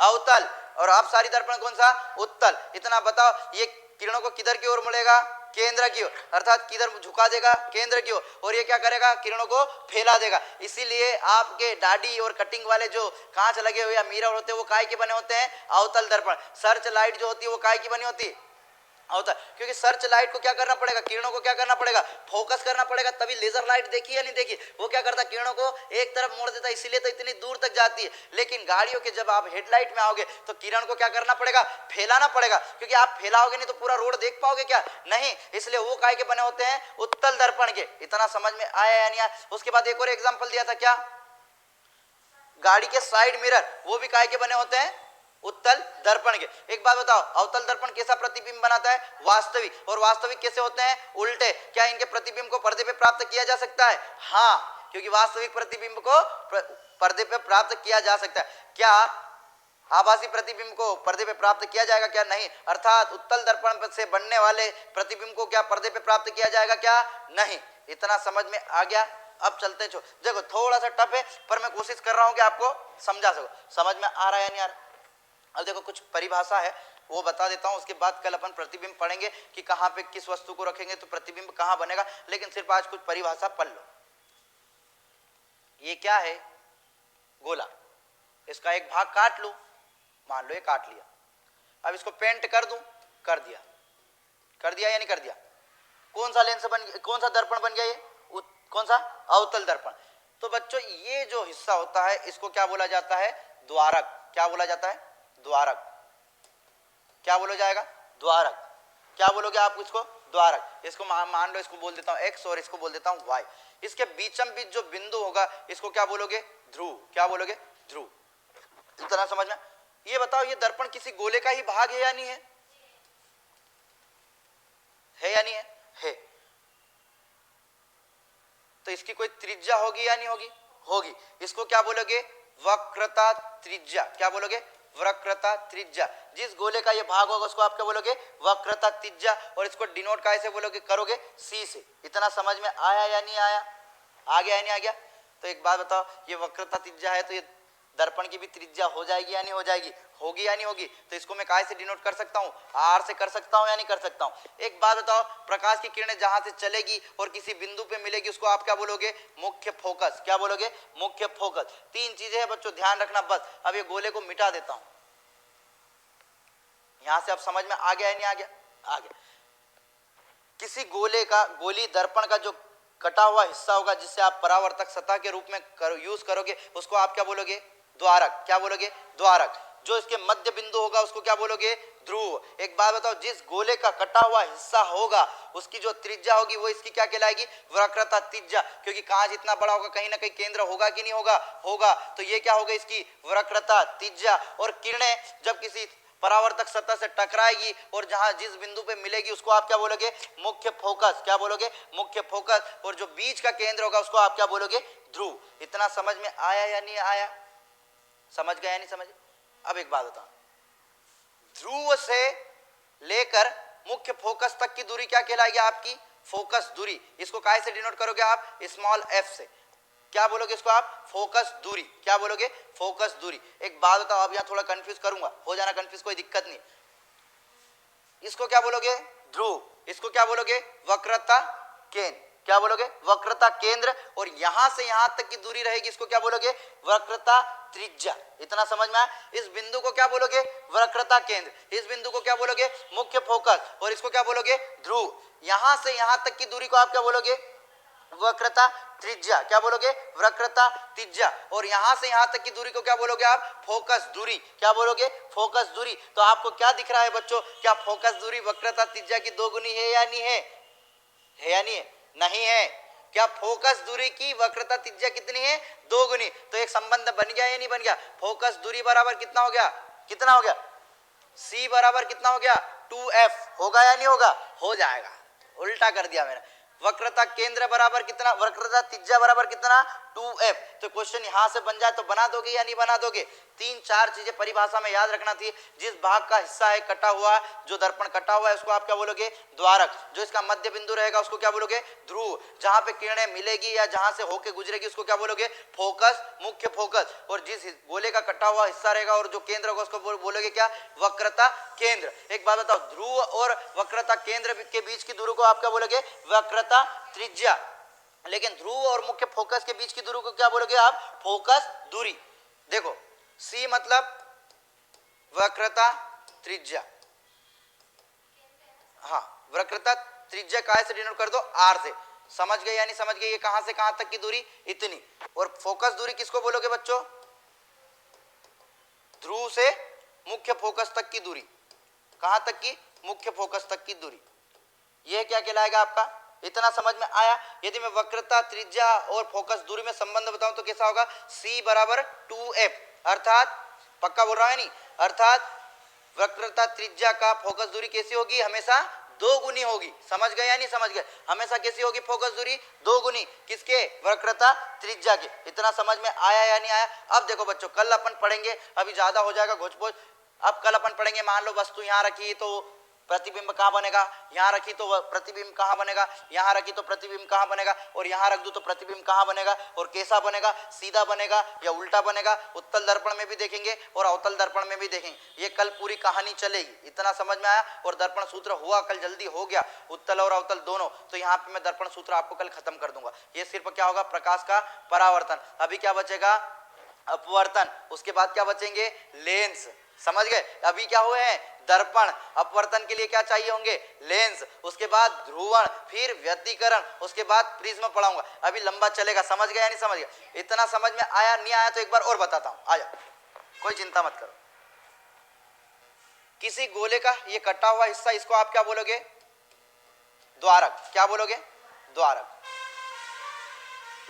अवतल। और अपसारी दर्पण कौन सा? उत्तल। इतना बताओ, ये किरणों को किधर की ओर मुड़ेगा? केंद्र की ओर, अर्थात किधर झुका देगा? केंद्र की ओर। और ये क्या करेगा? किरणों को फैला देगा। इसीलिए आपके दाढ़ी और कटिंग वाले जो कांच लगे हुए या मिरर होते हैं वो काय के बने होते हैं? अवतल दर्पण। सर्च लाइट जो होती है वो काय की बनी होती है? होता है, क्योंकि सर्च लाइट को क्या करना पड़ेगा? किरणों को क्या करना पड़ेगा? फोकस करना पड़ेगा, तभी लेजर लाइट देखी या नहीं देखी? वो क्या करता है? किरणों को एक तरफ मोड़ देता है, इसीलिए तो इतनी दूर तक जाती है। लेकिन गाड़ियों के जब आप हेडलाइट में आओगे तो किरण को क्या करना पड़ेगा? फैलाना पड़ेगा, क्योंकि आप फैलाओगे नहीं तो पूरा रोड देख पाओगे क्या? नहीं। इसलिए वो काय के बने होते हैं? उत्तल दर्पण के। इतना समझ में आया या नहीं आया? उसके बाद एक और एग्जाम्पल दिया था, क्या? गाड़ी के साइड मिरर, वो भी काय के बने होते हैं? उत्तल दर्पण के। एक बात बताओ, अवतल दर्पण कैसा प्रतिबिंब बनाता है? वास्तविक। और वास्तविक कैसे होते हैं? उल्टे। क्या इनके प्रतिबिंब को पर्दे पे प्राप्त किया जा सकता है? हाँ, क्योंकि वास्तविक प्रतिबिंब को पर्दे पे प्राप्त किया जा सकता है। क्या आभासी प्रतिबिंब को पर्दे पे प्राप्त किया जाएगा? क्या नहीं। अर्थात उत्तल दर्पण से बनने वाले प्रतिबिंब को क्या पर्दे पे प्राप्त किया जाएगा? क्या नहीं। इतना समझ में आ गया? अब चलते हैं। देखो थोड़ा सा टफ है, पर मैं कोशिश कर रहा हूं कि आपको समझा सकूं। समझ में आ रहा है या नहीं आ रहा? अब देखो कुछ परिभाषा है वो बता देता हूं, उसके बाद कल अपन प्रतिबिंब पढ़ेंगे कि कहां पे किस वस्तु को रखेंगे तो प्रतिबिंब कहां बनेगा। लेकिन सिर्फ आज कुछ परिभाषा पढ़ लो। ये क्या है? गोला। इसका एक भाग काट लूं, मान लो ये काट लिया। अब इसको पेंट कर दूं, कर दिया। कर दिया या नहीं कर दिया? कौन सा लेंस बन गया? कौन सा दर्पण बन गया? ये कौन सा? अवतल दर्पण। तो बच्चों ये जो हिस्सा होता है इसको क्या बोला जाता है? द्वारक। क्या बोला जाता है? द्वारक। क्या बोला जाएगा? द्वारक। क्या बोलोगे आप इसको? द्वारक। इसको मान लो, इसको बोल देता हूं एक्स और इसको बोल देता हूं वाई। इसके बीचम बीच जो बिंदु होगा इसको क्या बोलोगे? ध्रुव। क्या बोलोगे? ध्रुव। इतना समझ में? ये बताओ, ये दर्पण किसी गोले का ही भाग है या नहीं है? है या नहीं है? है। तो इसकी कोई त्रिज्या होगी या नहीं होगी? होगी। इसको क्या बोलोगे? वक्रता त्रिज्या। क्या बोलोगे? वक्रता त्रिज्या। जिस गोले का ये भाग होगा उसको आप क्या बोलोगे? वक्रता त्रिज्या। और इसको डिनोट कैसे बोलोगे? करोगे सी से। इतना समझ में आया या नहीं आया? आ गया या नहीं आ गया? तो एक बात बताओ, ये वक्रता त्रिज्या है तो ये दर्पण की भी त्रिज्या हो जाएगी या नहीं हो जाएगी? होगी या नहीं होगी? तो इसको मैं काय से डिनोट कर सकता हूँ? आर से कर सकता हूँ या नहीं कर सकता हूँ? एक बात बताओ, प्रकाश की किरणें जहां से चलेगी और किसी बिंदु पे मिलेगी उसको आप क्या बोलोगे? मुख्य फोकस। क्या बोलोगे? मुख्य फोकस। तीन चीजें हैं बच्चों, ध्यान रखना बस। अब ये गोले को मिटा देता हूं। यहां से आप समझ में आ गया या नहीं आ गया? आ गया। किसी गोले का, गोली दर्पण का जो कटा हुआ हिस्सा होगा जिससे आप परावर्तक सतह के रूप में यूज करोगे उसको आप क्या बोलोगे? द्वारक। क्या बोलोगे? द्वारक। जो इसके मध्य बिंदु होगा उसको क्या बोलोगे? ध्रुव। एक बात बताओ, जिस गोले का कटा हुआ हिस्सा होगा उसकी जो त्रिज्या होगी वो इसकी क्या कहलाएगी? वक्रता त्रिज्या। क्योंकि कांच इतना बड़ा होगा, कहीं ना कहीं केंद्र होगा कि नहीं होगा? होगा। तो ये क्या होगा? इसकी वक्रता त्रिज्या। और किरणें जब किसी परावर्तक सतह से टकराएगी और जहां जिस बिंदु पे मिलेगी उसको आप क्या बोलोगे? मुख्य फोकस। क्या बोलोगे? मुख्य फोकस। और जो बीच का केंद्र होगा उसको आप क्या बोलोगे? ध्रुव। इतना समझ में आया या नहीं आया? समझ गया या नहीं समझ? अब एक बात बताओ, ध्रुव से लेकर मुख्य फोकस तक की दूरी क्या कहलाएगी? आपकी फोकस दूरी। इसको काय से डिनोट करोगे आप? स्मॉल एफ से। क्या बोलोगे इसको आप? फोकस दूरी। क्या बोलोगे? फोकस दूरी। एक बात बताओ, अब यहां थोड़ा कंफ्यूज करूंगा, हो जाना कंफ्यूज, कोई दिक्कत नहीं। इसको क्या बोलोगे? ध्रुव। इसको क्या बोलोगे? वक्रता केंद्र। क्या बोलोगे? वक्रता केंद्र। और यहां से यहां तक की दूरी रहेगी, इसको क्या बोलोगे? वक्रता त्रिज्या। इतना समझ में आया? इस बिंदु को क्या बोलोगे? वक्रता केंद्र। इस बिंदु को क्या बोलोगे? मुख्य फोकस। और इसको क्या बोलोगे? ध्रुव। यहां से यहां तक की दूरी को आप क्या बोलोगे? वक्रता त्रिज्या। क्या बोलोगे? वक्रता त्रिज्या। और यहां से यहां तक की दूरी को क्या बोलोगे आप? फोकस दूरी। क्या बोलोगे? फोकस दूरी। तो आपको क्या दिख रहा है बच्चों? क्या फोकस दूरी वक्रता त्रिज्या की दोगुनी है या नहीं है? है या नहीं है? नहीं है। क्या फोकस दूरी की वक्रता त्रिज्या कितनी है? 2 गुनी। तो एक संबंध बन गया या नहीं बन गया? फोकस दूरी बराबर कितना हो गया? कितना हो गया? C बराबर कितना हो गया? 2F। होगा या नहीं होगा? हो जाएगा। उल्टा कर दिया मैंने। वक्रता केंद्र बराबर कितना? वक्रता त्रिज्या बराबर कितना? 2F। तो क्वेश्चन यहां से बन जाए तो बना दोगे या नहीं बना दोगे? 3-4 चीजें परिभाषा में याद रखना थी। जिस भाग का हिस्सा है कटा हुआ, जो दर्पण कटा हुआ है उसको आप क्या बोलोगे? द्वारक। जो इसका मध्य बिंदु रहेगा उसको क्या बोलोगे? ध्रुव। जहां पे किरणें मिलेगी या जहां से होके गुजरेगी उसको क्या बोलोगे? फोकस, मुख्य फोकस। और जिस गोले का कटा हुआ हिस्सा रहेगा और जो केंद्र होगा उसको बोलोगे क्या? वक्रता केंद्र। एक बात बताओ, ध्रुव और वक्रता केंद्र के बीच की दूरी को आप क्या बोलोगे? वक्रता त्रिज्या। लेकिन ध्रुव और मुख्य फोकस के बीच की दूरी को क्या बोलोगे आप? फोकस दूरी। देखो C मतलब वक्रता त्रिज्या। हाँ, वक्रता त्रिज्या काय से डिनोट कर दो? R से। समझ गए या नहीं समझ गए? ये कहां से कहां तक की दूरी? इतनी। और फोकस दूरी किसको बोलोगे बच्चों? ध्रुव से मुख्य फोकस तक की दूरी। कहां तक की? मुख्य फोकस तक की दूरी। यह क्या कहलाएगा आपका? इतना समझ में आया? यदि मैं वक्रता त्रिज्या और फोकस दूरी में संबंध बताऊं तो कैसा होगा? C बराबर 2F। अर्थात पक्का बोल रहा है नहीं? अर्थात वक्रता त्रिज्या का फोकस दूरी कैसी होगी? हमेशा 2 गुनी होगी। समझ गए या नहीं समझ गए? हमेशा कैसी होगी फोकस दूरी? 2 गुनी। किसके? वक्रता त्रिज्या के। इतना समझ में आया या नहीं आया? अब देखो बच्चों, कल अपन पढ़ेंगे, अभी ज्यादा हो जाएगा घोच-पोच। अब कल अपन पढ़ेंगे, मान लो वस्तु यहां रखी तो प्रतिबिंब कहां बनेगा? यहां रखी तो प्रतिबिंब कहां बनेगा? यहां रखी तो प्रतिबिंब कहां बनेगा? और यहां रख दूं तो प्रतिबिंब कहां बनेगा? और कैसा बनेगा? सीधा बनेगा या उल्टा बनेगा? उत्तल दर्पण में भी देखेंगे और अवतल दर्पण में भी देखेंगे। ये कल पूरी कहानी चलेगी। इतना समझ में आया? और दर्पण सूत्र हुआ कल, जल्दी हो गया, उत्तल और अवतल दोनों। तो यहाँ पे मैं दर्पण सूत्र आपको कल खत्म कर दूंगा। ये सिर्फ क्या होगा? प्रकाश का परावर्तन। अभी क्या बचेगा? अपवर्तन। उसके बाद क्या बचेंगे? लेंस। समझ गए? अभी क्या हुए हैं? दर्पण। अपवर्तन के लिए क्या चाहिए होंगे? लेंस। उसके बाद ध्रुवण, फिर व्यतिकरण, उसके बाद प्रिज्म पढ़ाऊंगा। अभी लंबा चलेगा। समझ गया या नहीं समझ गया? इतना समझ में आया? नहीं आया तो एक बार और बताता हूं। आ जाओ, कोई चिंता मत करो। किसी गोले का ये कटा हुआ हिस्सा, इसको आप क्या बोलोगे? द्वारक। क्या बोलोगे? द्वारक।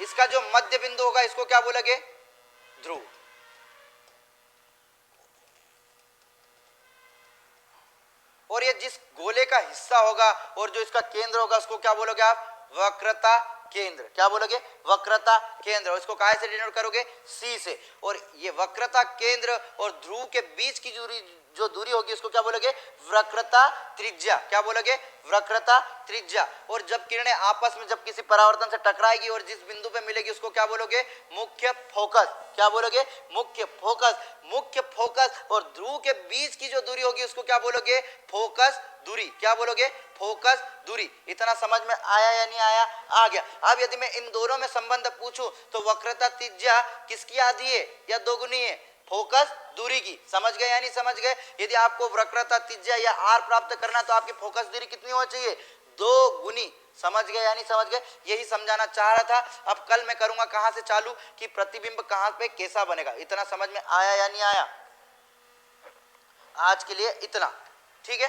इसका जो मध्य बिंदु होगा इसको क्या बोलोगे? ध्रुव। और ये जिस गोले का हिस्सा होगा और जो इसका केंद्र होगा उसको क्या बोलोगे आप? वक्रता केंद्र। क्या बोलोगे? वक्रता केंद्र। इसको कहां से डिनोट करोगे? C से। और ये वक्रता केंद्र और ध्रुव के बीच की जो दूरी होगी उसको क्या बोलोगे? वक्रता त्रिज्या। क्या बोलोगे? वक्रता त्रिज्या। और जब किरणें आपस में जब किसी परावर्तन से टकराएगी और जिस बिंदु पे मिलेगी उसको क्या बोलोगे? मुख्य फोकस। क्या बोलोगे? मुख्य फोकस। मुख्य फोकस और ध्रुव के बीच की जो दूरी होगी उसको क्या बोलोगे? फोकस दूरी। क्या बोलोगे? फोकस दूरी। इतना समझ में आया या नहीं आया? आ गया। अब यदि मैं इन दोनों में संबंध पूछूं तो वक्रता त्रिज्या किसकी आधी है या 2 गुनी है? फोकस दूरी की। समझ गए या नहीं समझ गए? यदि आपको वक्रता त्रिज्या या R प्राप्त करना तो आपकी फोकस दूरी कितनी होनी चाहिए? 2 गुनी। समझ गए या नहीं समझ गए? यही समझाना चाह रहा था। अब कल मैं करूंगा कहां से चालू, कि प्रतिबिंब कहां पे कैसा बनेगा। इतना समझ में आया या नहीं आया? आज के लिए इतना, ठीक है।